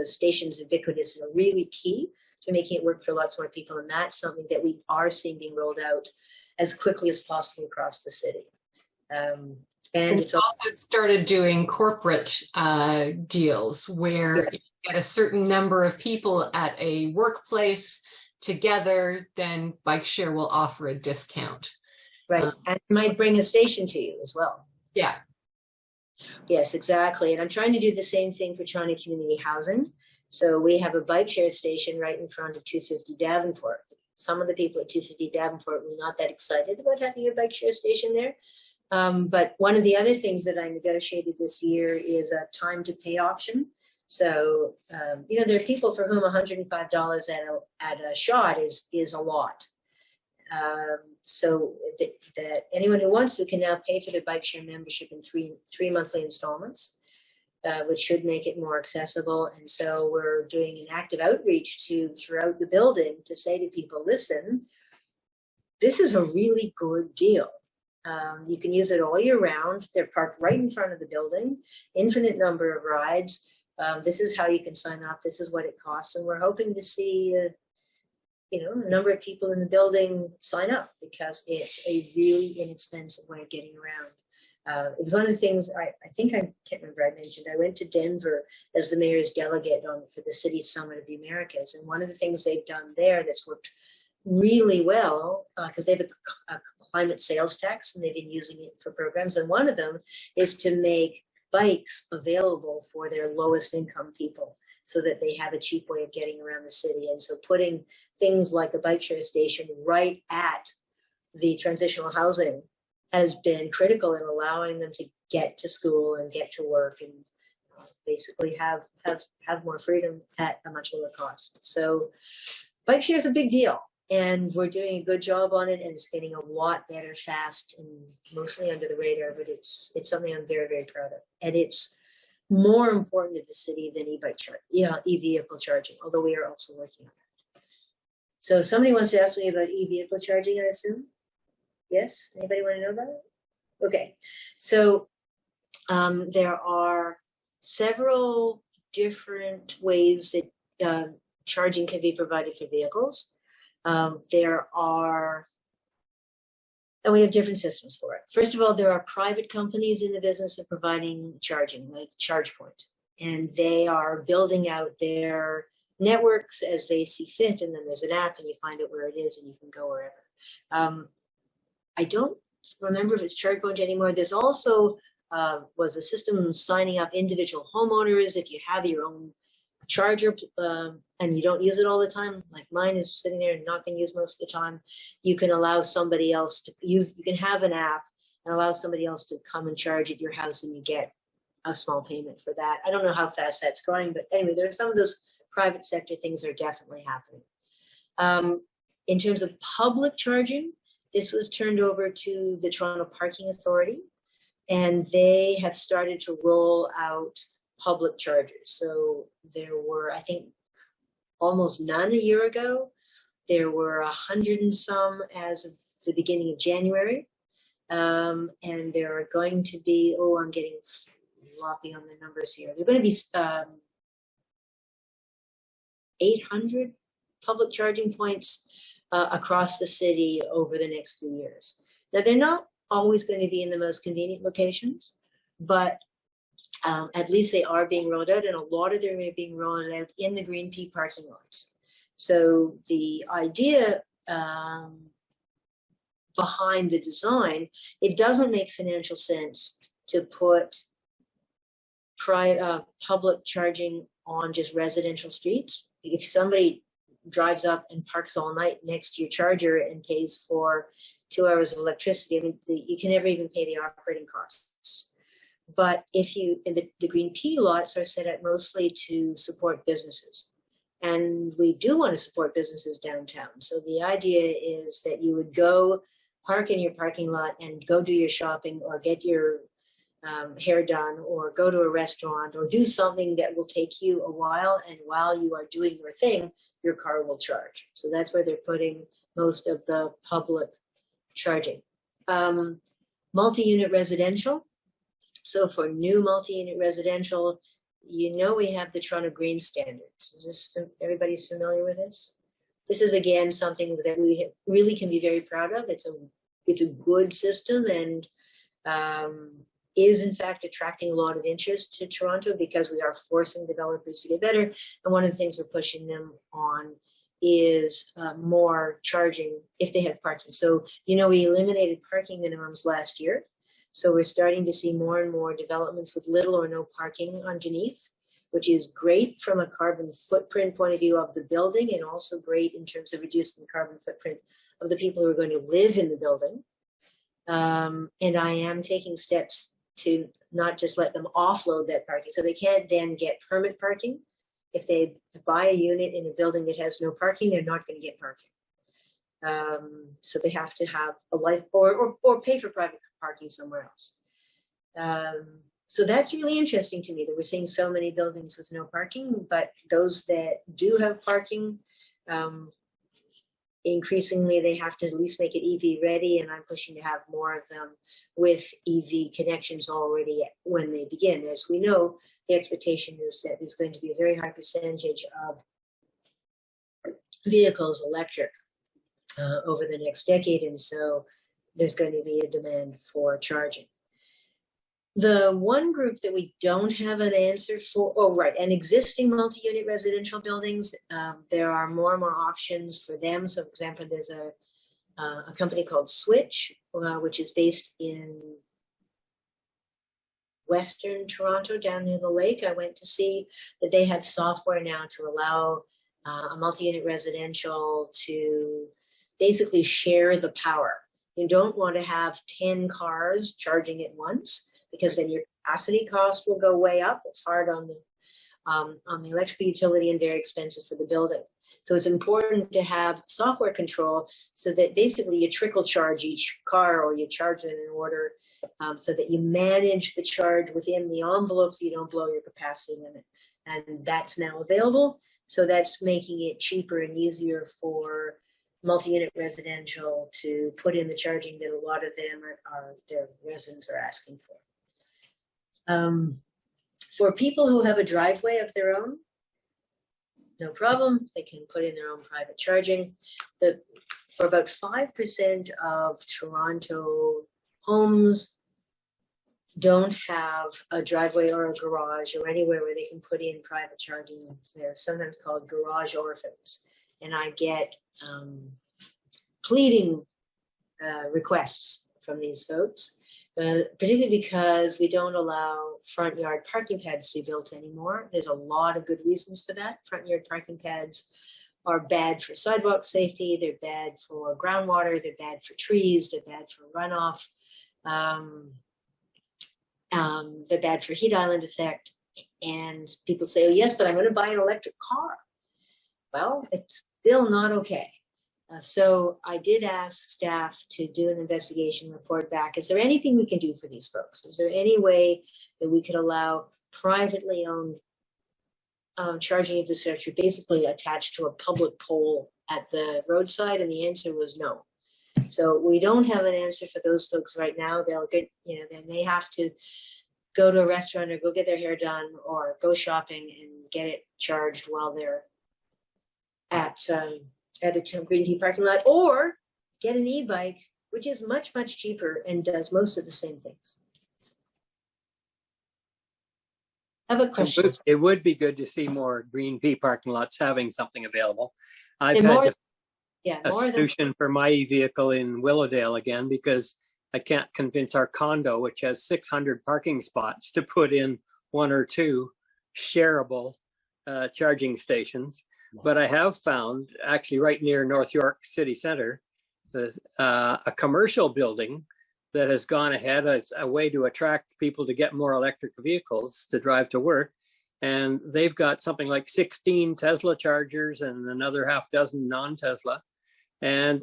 stations ubiquitous is really key to making it work for lots more people. And that's something that we are seeing being rolled out as quickly as possible across the city. And it's also started doing corporate deals where you get a certain number of people at a workplace together, then bike share will offer a discount. Right, and might bring a station to you as well. Yeah. Yes, exactly. And I'm trying to do the same thing for Toronto Community Housing. So we have a bike share station right in front of 250 Davenport. Some of the people at 250 Davenport were not that excited about having a bike share station there. But one of the other things that I negotiated this year is a time to pay option. So, you know, there are people for whom $105 at a shot is a lot. So that anyone who wants to can now pay for their bike share membership in three monthly installments, which should make it more accessible. And so we're doing an active outreach throughout the building to say to people, listen, this is a really good deal. You can use it all year round. They're parked right in front of the building, infinite number of rides. This is how you can sign up. This is what it costs. And we're hoping to see you know, a number of people in the building sign up because it's a really inexpensive way of getting around. It was one of the things I think I can't remember I mentioned. I went to Denver as the mayor's delegate for the City Summit of the Americas. And one of the things they've done there that's worked really well, because they have a climate sales tax and they've been using it for programs. And one of them is to make bikes available for their lowest income people, so that they have a cheap way of getting around the city. And so putting things like a bike share station right at the transitional housing has been critical in allowing them to get to school and get to work and basically have more freedom at a much lower cost. So bike share is a big deal, and we're doing a good job on it, and it's getting a lot better fast and mostly under the radar, but it's something I'm very, very proud of. And it's more important to the city than e-vehicle charging, although we are also working on it. So somebody wants to ask me about e-vehicle charging, I assume? Yes? Anybody want to know about it? Okay. So there are several different ways that charging can be provided for vehicles. And we have different systems for it. First of all, there are private companies in the business of providing charging, like ChargePoint, and they are building out their networks as they see fit. And then there's an app, and you find out where it is, and you can go wherever. I don't remember if it's ChargePoint anymore. There's also was a system signing up individual homeowners if you have your own charger and you don't use it all the time, like mine is sitting there and not being used most of the time. You can allow somebody else to use, you can have an app and allow somebody else to come and charge at your house, and you get a small payment for that. I don't know how fast that's going, but anyway, there are some of those private sector things that are definitely happening. In terms of public charging, this was turned over to the Toronto Parking Authority, and they have started to roll out public chargers. So there were, I think, almost none a year ago. There were 100 and some as of the beginning of January. And there are going to be, I'm getting sloppy on the numbers here. There are going to be 800 public charging points across the city over the next few years. Now, they're not always going to be in the most convenient locations, but at least they are being rolled out, and a lot of them are being rolled out in the Green Peak parking lots. So the idea behind the design, it doesn't make financial sense to put public charging on just residential streets. If somebody drives up and parks all night next to your charger and pays for 2 hours of electricity, I mean, you can never even pay the operating costs. But if you, in the Green P lots are set up mostly to support businesses. And we do want to support businesses downtown. So the idea is that you would go park in your parking lot and go do your shopping or get your hair done or go to a restaurant or do something that will take you a while. And while you are doing your thing, your car will charge. So that's where they're putting most of the public charging. Multi-unit residential. So for new multi-unit residential, you know, we have the Toronto Green Standards. Is this, everybody's familiar with this? This is, again, something that we really can be very proud of. It's a good system, and is in fact attracting a lot of interest to Toronto because we are forcing developers to get better. And one of the things we're pushing them on is more charging if they have parking. So, you know, we eliminated parking minimums last year. So we're starting to see more and more developments with little or no parking underneath, which is great from a carbon footprint point of view of the building, and also great in terms of reducing the carbon footprint of the people who are going to live in the building. And I am taking steps to not just let them offload that parking. So they can't then get permit parking. If they buy a unit in a building that has no parking, they're not going to get parking. So they have to have a life or pay for private parking somewhere else. So that's really interesting to me that we're seeing so many buildings with no parking, but those that do have parking, increasingly they have to at least make it EV ready, and I'm pushing to have more of them with EV connections already when they begin. As we know, the expectation is that there's going to be a very high percentage of vehicles electric over the next decade, and so there's going to be a demand for charging. The one group that we don't have an answer for, and existing multi-unit residential buildings, there are more and more options for them. So, for example, there's a company called Switch, which is based in Western Toronto, down near the lake. I went to see that they have software now to allow a multi-unit residential to basically share the power. You don't want to have 10 cars charging at once, because then your capacity cost will go way up. It's hard on the electrical utility and very expensive for the building. So it's important to have software control so that basically you trickle charge each car, or you charge them in order, so that you manage the charge within the envelope so you don't blow your capacity limit. And that's now available. So that's making it cheaper and easier for multi-unit residential to put in the charging that a lot of them their residents are asking for. For people who have a driveway of their own, no problem. They can put in their own private charging. For about 5% of Toronto homes don't have a driveway or a garage or anywhere where they can put in private charging. They're sometimes called garage orphans. And I get pleading requests from these folks, particularly because we don't allow front yard parking pads to be built anymore. There's a lot of good reasons for that. Front yard parking pads are bad for sidewalk safety. They're bad for groundwater. They're bad for trees. They're bad for runoff. They're bad for heat island effect. And people say, oh, yes, but I'm going to buy an electric car. Well, it's still not okay. So I did ask staff to do an investigation, report back. Is there anything we can do for these folks? Is there any way that we could allow privately owned charging infrastructure basically attached to a public pole at the roadside? And the answer was no. So we don't have an answer for those folks right now. They'll get, then they have to go to a restaurant or go get their hair done or go shopping and get it charged while they're at a Green Tea parking lot, or get an e-bike, which is much, much cheaper and does most of the same things. I have a question. It would be good to see more Green Tea parking lots having something available. I've And had a more solution for my vehicle in Willowdale again, because I can't convince our condo, which has 600 parking spots, to put in 1 or 2 shareable charging stations. But I have found, actually right near North York City Centre, a commercial building that has gone ahead as a way to attract people to get more electric vehicles to drive to work. And they've got something like 16 Tesla chargers and another half dozen non-Tesla. And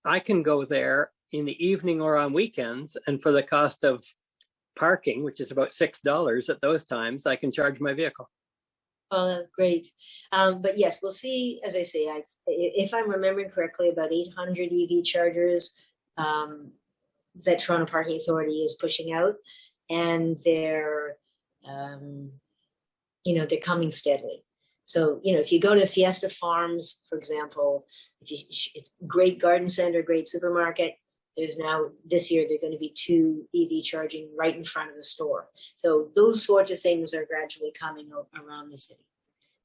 I can go there in the evening or on weekends, and for the cost of parking, which is about $6 at those times, I can charge my vehicle. Oh, great. But yes, we'll see. As I say, if I'm remembering correctly, about 800 EV chargers that Toronto Parking Authority is pushing out, and they're coming steadily. So, if you go to Fiesta Farms, for example, it's great garden center, great supermarket. There's now, this year, there are going to be 2 EV charging right in front of the store. So those sorts of things are gradually coming around the city.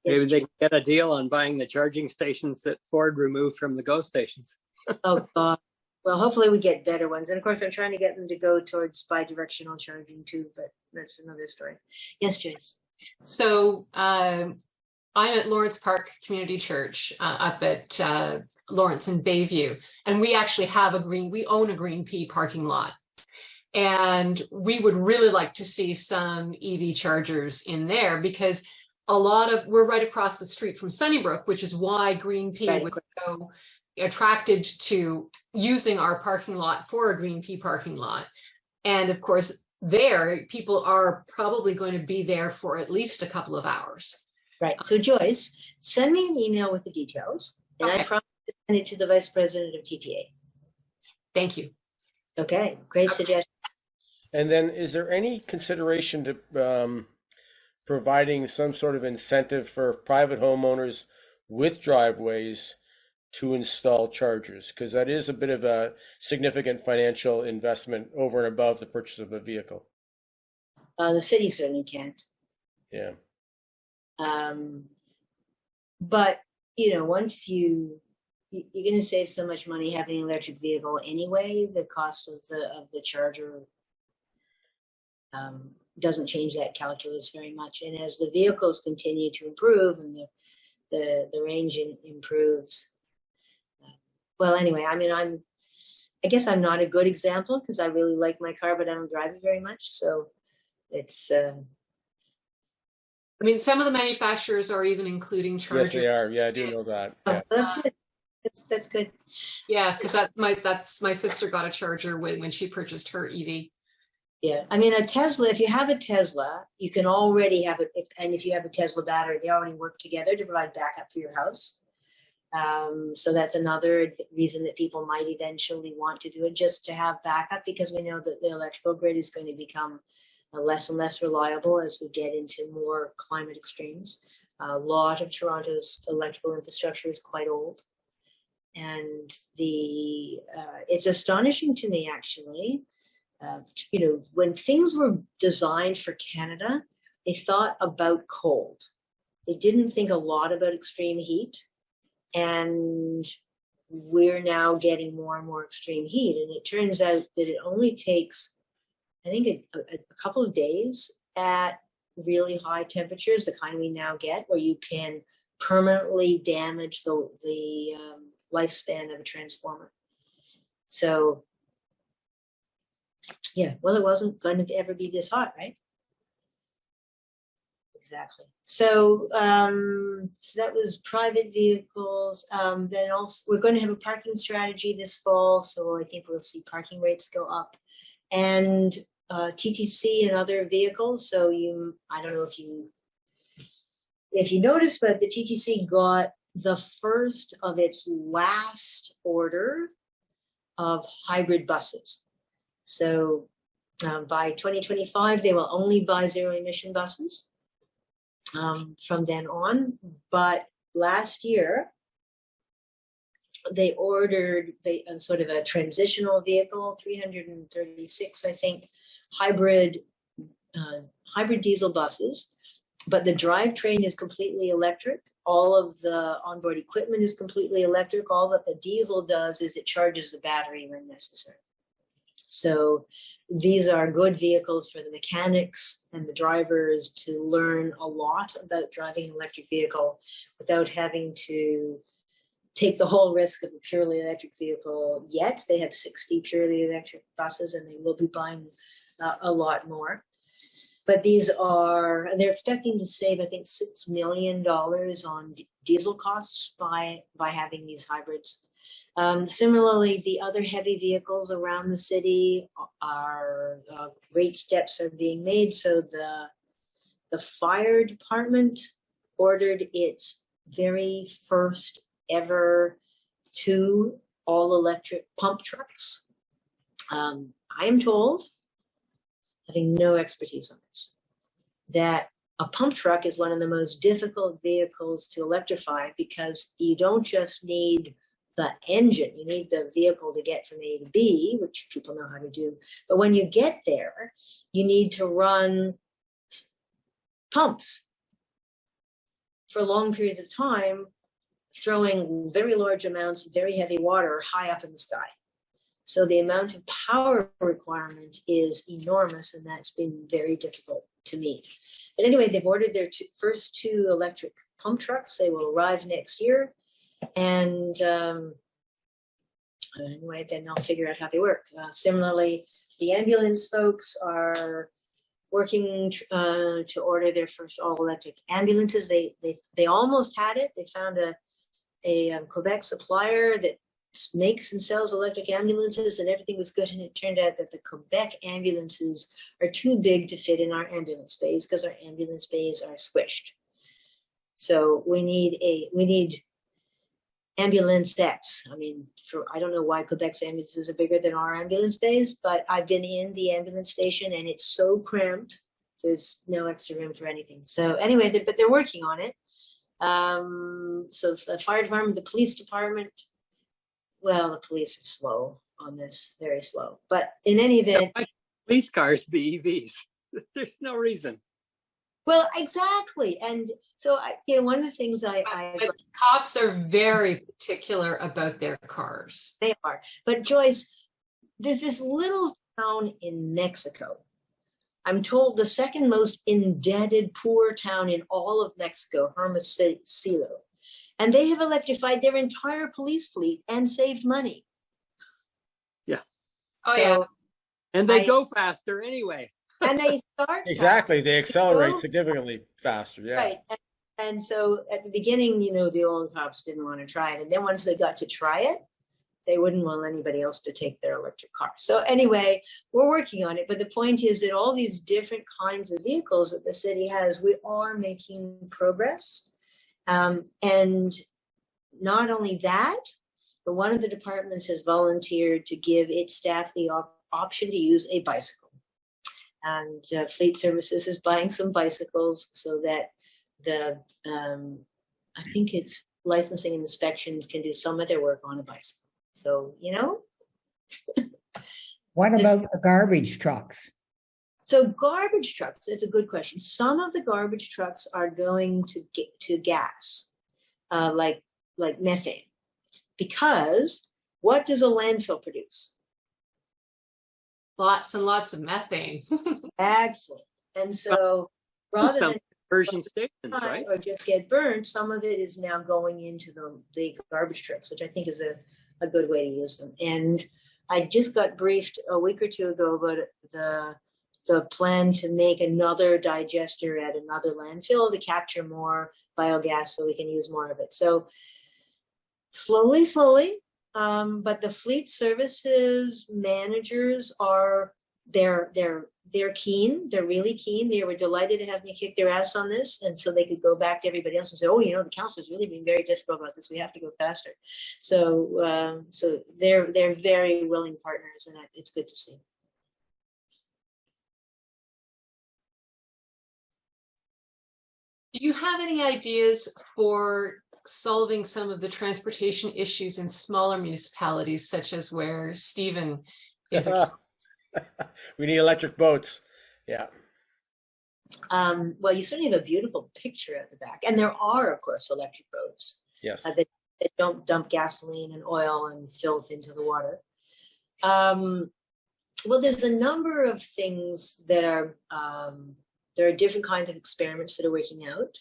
Maybe they can get a deal on buying the charging stations that Ford removed from the GO stations. Oh, God. Well, hopefully we get better ones. And of course, I'm trying to get them to go towards bi-directional charging too, but that's another story. Yes, Joyce. So I'm at Lawrence Park Community Church up at Lawrence and Bayview, and we actually have we own a Green Pea parking lot. And we would really like to see some EV chargers in there, because we're right across the street from Sunnybrook, which is why Green Pea was so attracted to using our parking lot for a Green Pea parking lot. And of course, people are probably going to be there for at least a couple of hours. Right. So Joyce, send me an email with the details, and Okay. I promise to send it to the Vice President of TPA. Thank you. Okay, great suggestion. And then is there any consideration to providing some sort of incentive for private homeowners with driveways to install chargers? Because that is a bit of a significant financial investment over and above the purchase of a vehicle. The city certainly can't. Yeah. But once you're going to save so much money having an electric vehicle anyway, the cost of the charger doesn't change that calculus very much. And as the vehicles continue to improve and the range improves, well, anyway, I mean, I guess I'm not a good example because I really like my car, but I don't drive it very much. So it's I mean, some of the manufacturers are even including Yes, chargers. they are. Yeah, I do know that. Yeah. that's good. That's good. Yeah, because that's my sister got a charger when she purchased her E EV. Yeah, I mean, a Tesla, if you have a Tesla, you can already have it. And if you have a Tesla battery, they already work together to provide backup for your house. So that's another reason that people might eventually want to do it, just to have backup, because we know that the electrical grid is going to become less and less reliable as we get into more climate extremes. A lot of Toronto's electrical infrastructure is quite old. And it's astonishing to me, actually. When things were designed for Canada, they thought about cold. They didn't think a lot about extreme heat. And we're now getting more and more extreme heat. And it turns out that it only takes, I think, a couple of days at really high temperatures, the kind we now get, where you can permanently damage the lifespan of a transformer. So, yeah, well, it wasn't going to ever be this hot, right? Exactly. So, so that was private vehicles. Then also, we're going to have a parking strategy this fall, so I think we'll see parking rates go up, and TTC and other vehicles. So I don't know if you noticed, but the TTC got the first of its last order of hybrid buses. So by 2025, they will only buy zero emission buses from then on. But last year, they ordered sort of a transitional vehicle, 336, I think, hybrid diesel buses. But the drivetrain is completely electric. All of the onboard equipment is completely electric. All that the diesel does is it charges the battery when necessary. So these are good vehicles for the mechanics and the drivers to learn a lot about driving an electric vehicle without having to take the whole risk of a purely electric vehicle yet. They have 60 purely electric buses, and they will be buying a lot more. But and they're expecting to save, I think, $6 million on diesel costs by having these hybrids. Similarly, the other heavy vehicles around the city are great steps are being made. So the fire department ordered its very first ever 2 all-electric pump trucks. I am told, having no expertise on this, that a pump truck is one of the most difficult vehicles to electrify, because you don't just need the engine, you need the vehicle to get from A to B, which people know how to do. But when you get there, you need to run pumps for long periods of time, throwing very large amounts of very heavy water high up in the sky. So the amount of power requirement is enormous, and that's been very difficult to meet. But anyway, they've ordered their first 2 electric pump trucks. They will arrive next year. And anyway, then they'll figure out how they work. Similarly, the ambulance folks are working to order their first all-electric ambulances. They almost had it. They found a Quebec supplier that makes and sells electric ambulances, and everything was good. And it turned out that the Quebec ambulances are too big to fit in our ambulance bays, because our ambulance bays are squished. So we need ambulance decks. I mean, I don't know why Quebec's ambulances are bigger than our ambulance bays, but I've been in the ambulance station and it's so cramped. There's no extra room for anything. So anyway, but they're working on it. So the fire department, the police department, well, the police are slow on this, very slow. But in any event, Police cars be EVs. There's no reason. well, exactly. And so, one of the things But cops are very particular about their cars. they are. But Joyce, there's this little town in Mexico. I'm told the second most indebted poor town in all of Mexico, Hermosillo. And they have electrified their entire police fleet and saved money. Yeah. Oh, So, yeah. And they go faster anyway. And they start Exactly. They accelerate go- significantly faster. Yeah. right. And so at the beginning, the old cops didn't want to try it. And then once they got to try it, they wouldn't want anybody else to take their electric car. So anyway, we're working on it. But the point is that all these different kinds of vehicles that the city has, we are making progress. And not only that, but one of the departments has volunteered to give its staff the option to use a bicycle. And Fleet Services is buying some bicycles so that I think it's licensing and inspections can do some of their work on a bicycle. So, What about the garbage trucks? So garbage trucks, it's a good question. Some of the garbage trucks are going to get to gas, like methane, because what does a landfill produce? Lots and lots of methane. Excellent. And so rather Some than conversion stations, right? or just get burned, some of it is now going into the garbage trucks, which I think is a good way to use them. And I just got briefed a week or two ago about the plan to make another digester at another landfill to capture more biogas so we can use more of it. So slowly, but the Fleet Services managers they're keen. They're really keen. They were delighted to have me kick their ass on this. And so they could go back to everybody else and say, oh, the council's really being very difficult about this. We have to go faster. So they're very willing partners, and it's good to see. Do you have any ideas for solving some of the transportation issues in smaller municipalities, such as where Stephen is? We need electric boats. Yeah. Well, you certainly have a beautiful picture at the back. And there are, of course, electric boats. Yes. That don't dump gasoline and oil and filth into the water. Well, there's a number of things that are, there are different kinds of experiments that are working out.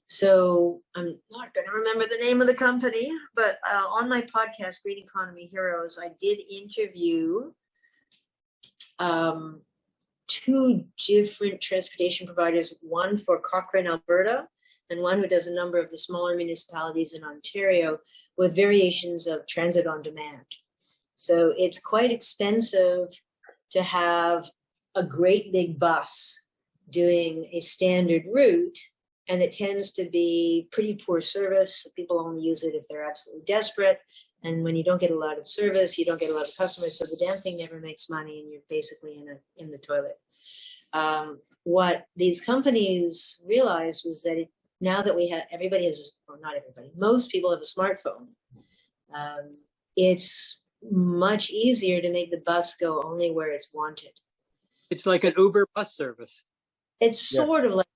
So I'm not going to remember the name of the company, but on my podcast, Green Economy Heroes, I did interview two different transportation providers, one for Cochrane, Alberta, and one who does a number of the smaller municipalities in Ontario with variations of transit on demand. So it's quite expensive to have a great big bus doing a standard route, and it tends to be pretty poor service. People only use it if they're absolutely desperate. And when you don't get a lot of service, you don't get a lot of customers. So the damn thing never makes money, and you're basically in the toilet. What these companies realized was that now that everybody has, or not everybody, most people have a smartphone. It's much easier to make the bus go only where it's wanted. It's like an Uber bus service. It's sort of like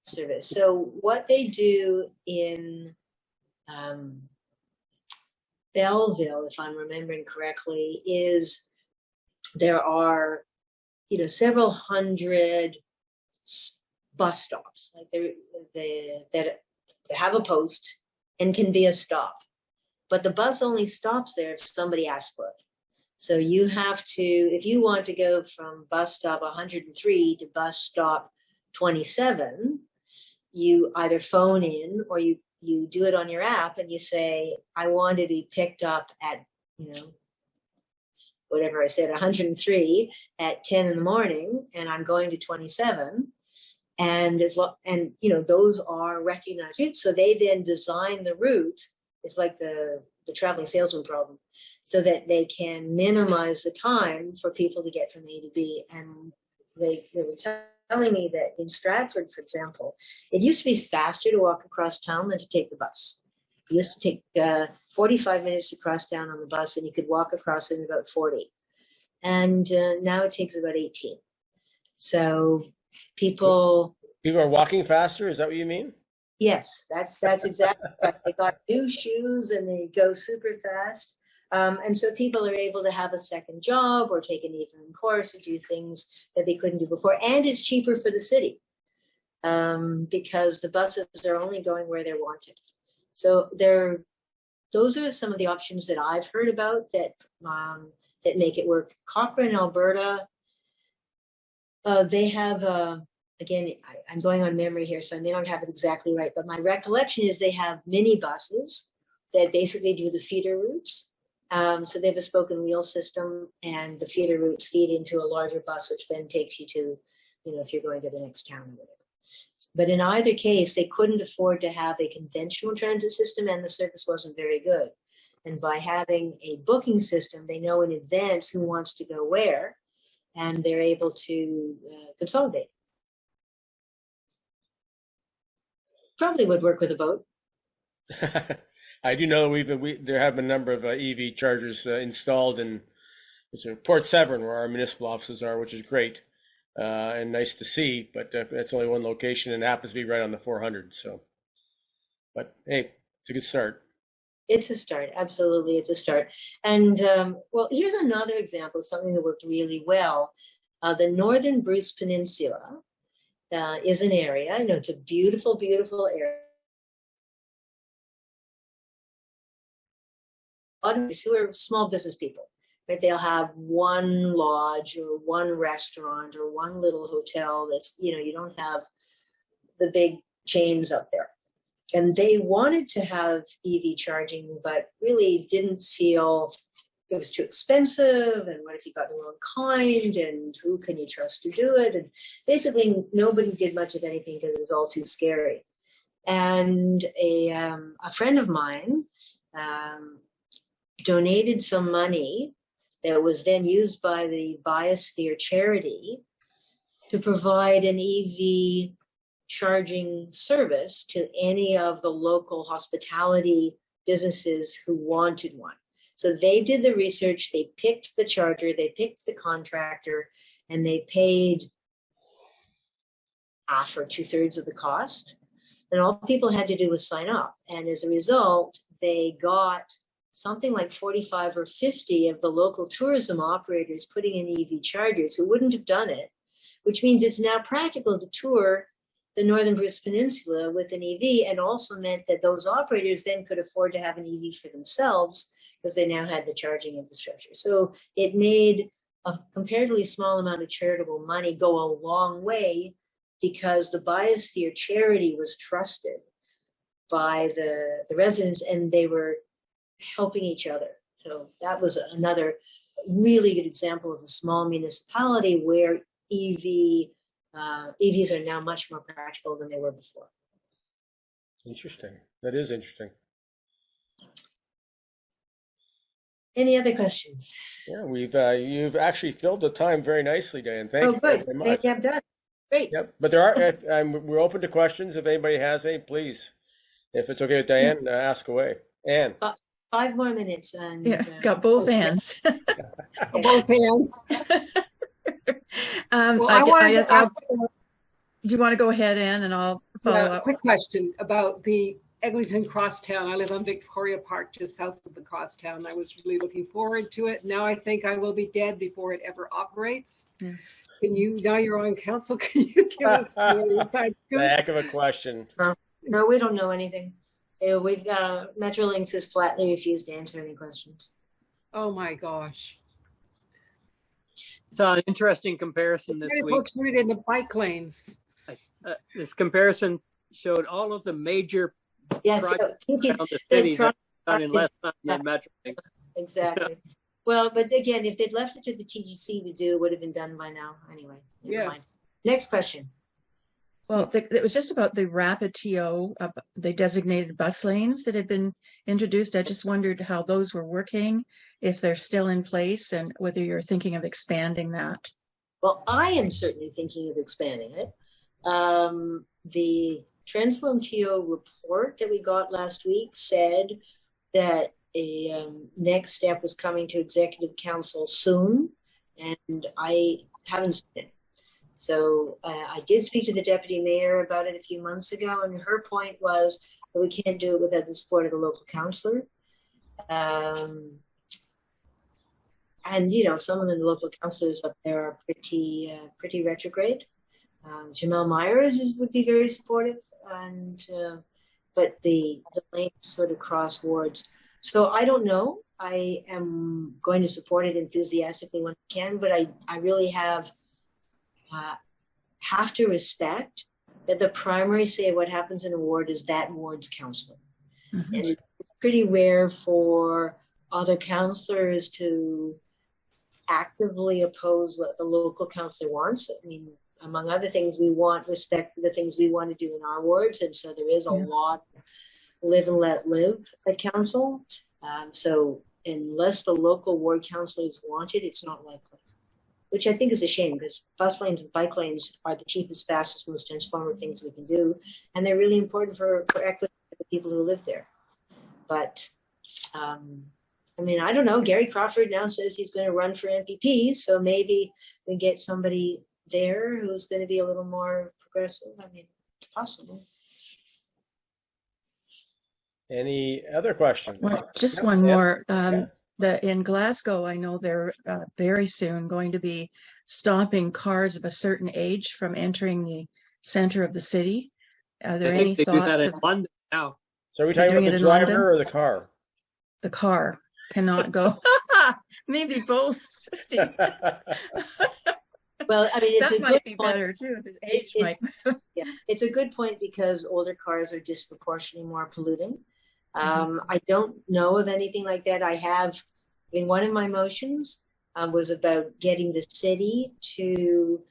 a service. So what they do in Belleville, if I'm remembering correctly, is there are, several hundred bus stops. Like that have a post and can be a stop, but the bus only stops there if somebody asks for it. So you have to, if you want to go from bus stop 103 to bus stop 27, you either phone in or you do it on your app and you say, I want to be picked up at, whatever I said, 103 at 10 in the morning, and I'm going to 27. And those are recognized routes. So they then design the route. It's like the traveling salesman problem, so that they can minimize the time for people to get from A to B. And they were telling me that in Stratford, for example, it used to be faster to walk across town than to take the bus. It used to take 45 minutes to cross town on the bus, and you could walk across in about 40. And now it takes about 18. So people are walking faster. Is that what you mean? Yes, that's exactly right. They got new shoes and they go super fast. And so people are able to have a second job or take an evening course or do things that they couldn't do before. And it's cheaper for the city because the buses are only going where they're wanted. So those are some of the options that I've heard about that make it work. Cochrane, Alberta, They have, again, I'm going on memory here, so I may not have it exactly right, but my recollection is they have mini buses that basically do the feeder routes. So they have a spoke and wheel system, and the feeder routes feed into a larger bus, which then takes you to, if you're going to the next town or whatever. But in either case, they couldn't afford to have a conventional transit system, and the service wasn't very good. And by having a booking system, they know in advance who wants to go where, and they're able to consolidate. Probably would work with a boat. I do know there have been a number of EV chargers installed in Port Severn, where our municipal offices are, which is great and nice to see. But that's only one location, and it happens to be right on the 400. So, but hey, it's a good start. It's a start. Absolutely, it's a start. And well, here's another example of something that worked really well. The Northern Bruce Peninsula is an area. It's a beautiful, beautiful area. Who are small business people, right? They'll have one lodge or one restaurant or one little hotel that's, you don't have the big chains up there. And they wanted to have EV charging, but really didn't feel it was too expensive. And what if you got the wrong kind? And who can you trust to do it? And basically, nobody did much of anything because it was all too scary. And a friend of mine donated some money that was then used by the Biosphere charity to provide an EV charging service to any of the local hospitality businesses who wanted one. So they did the research, they picked the charger, they picked the contractor, and they paid half or 2/3 of the cost. And all people had to do was sign up. And as a result, they got something like 45 or 50 of the local tourism operators putting in EV chargers who wouldn't have done it, which means it's now practical to tour the Northern Bruce Peninsula with an EV, and also meant that those operators then could afford to have an EV for themselves because they now had the charging infrastructure. So it made a comparatively small amount of charitable money go a long way because the Biosphere charity was trusted by the residents, and they were helping each other. So that was another really good example of a small municipality where EVs are now much more practical than they were before. Interesting. That is interesting. Any other questions? Yeah, you've actually filled the time very nicely, Dianne. Thank you good. very much. Maybe I'm done. Great. Yep. But we're open to questions. If anybody has any, please. If it's okay with Dianne, ask away. Anne. 5 more minutes. And got both hands. Both hands. Well, I wanted to ask. Do you want to go ahead, Anne, and I'll follow up? Quick question about the Eglinton Crosstown. I live on Victoria Park, just south of the Crosstown. I was really looking forward to it. Now I think I will be dead before it ever operates. Yeah. Now you're on council, can you give us the inside scoop? A heck of a question. No, we don't know anything. We've got Metrolinx has flatly refused to answer any questions. Oh my gosh. So an interesting comparison this week. Turn it into bike lanes. This comparison showed all of the major projects around the city that done in less time than Metrolinx. Exactly. Well, but again, if they'd left it to the TDC to do, it would have been done by now anyway. Never mind. Next question. Well, it was just about the rapid TO, the designated bus lanes that had been introduced. I just wondered how those were working, if they're still in place, and whether you're thinking of expanding that. Well, I am certainly thinking of expanding it. The Transform TO report that we got last week said that a next step was coming to Executive Council soon, and I haven't seen it. So I did speak to the deputy mayor about it a few months ago, and her point was that we can't do it without the support of the local councillor. And, some of the local councillors up there are pretty retrograde. Jamel Myers would be very supportive, but the lanes sort of cross wards. So I don't know. I am going to support it enthusiastically when I can, but I really have have to respect that the primary say what happens in a ward is that ward's councillor. Mhm. And it's pretty rare for other councillors to actively oppose what the local councillor wants. I mean, among other things, we want respect for the things we want to do in our wards. And so there is a Yeah. lot of live and let live at council. So unless the local ward councillors want it, it's not likely. Which I think is a shame, because bus lanes and bike lanes are the cheapest, fastest, most transformative things we can do. And they're really important for equity for the people who live there. But, I mean, I don't know. Gary Crawford now says he's going to run for MPP. So maybe we get somebody there who's going to be a little more progressive. I mean, it's possible. Any other questions? Well, just Yeah, one yeah, more. yeah. In Glasgow, I know they're very soon going to be stopping cars of a certain age from entering the center of the city. Are there I any think they do that thoughts in of London now. So are we They're talking doing about it the in London? driver or the car? the car cannot go? Maybe both, Steve. Well, I mean, it's That a might good be point. better too. This age It's- might. Yeah, it's a good point because older cars are disproportionately more polluting. I don't know of anything like that. I mean, one of my motions was about getting the city to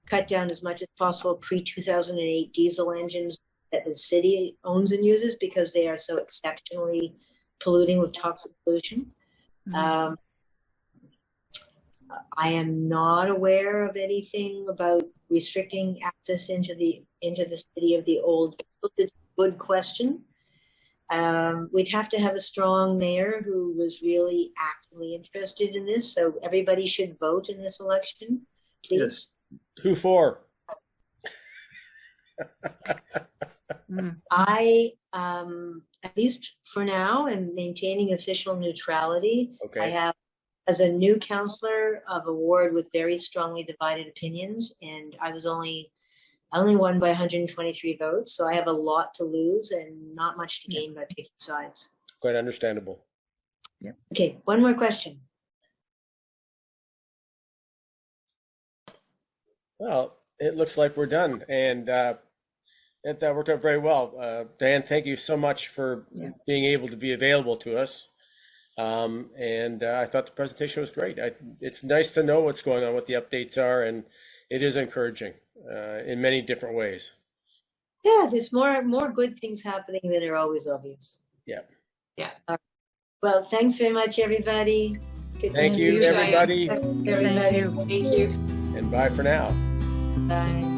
cut down as much as possible pre-2008 diesel engines that the city owns and uses because they are so exceptionally polluting with toxic pollution. Mhm. I am not aware of anything about restricting access into the city of the old. It's a good question. We'd have to have a strong mayor who was really actively interested in this. So everybody should vote in this election, please. Who for? Mm. I, at least for now, am maintaining official neutrality. I Okay. have, as a new councillor of a ward with very strongly divided opinions, and I only won by 123 votes, so I have a lot to lose and not much to gain by picking sides. Quite understandable. Okay, one more question. Well, it looks like we're done, and that worked out very well. Dianne, thank you so much for Yeah. being able to be available to us. And I thought the presentation was great. It's nice to know what's going on, what the updates are, and it is encouraging in many different ways. Yeah, there's more good things happening than are always obvious. Yeah. Well, thanks very much, everybody. Good to Thank see you, you, Dianne. everybody, Everybody. Thank you. Thank you. and bye for now. Bye.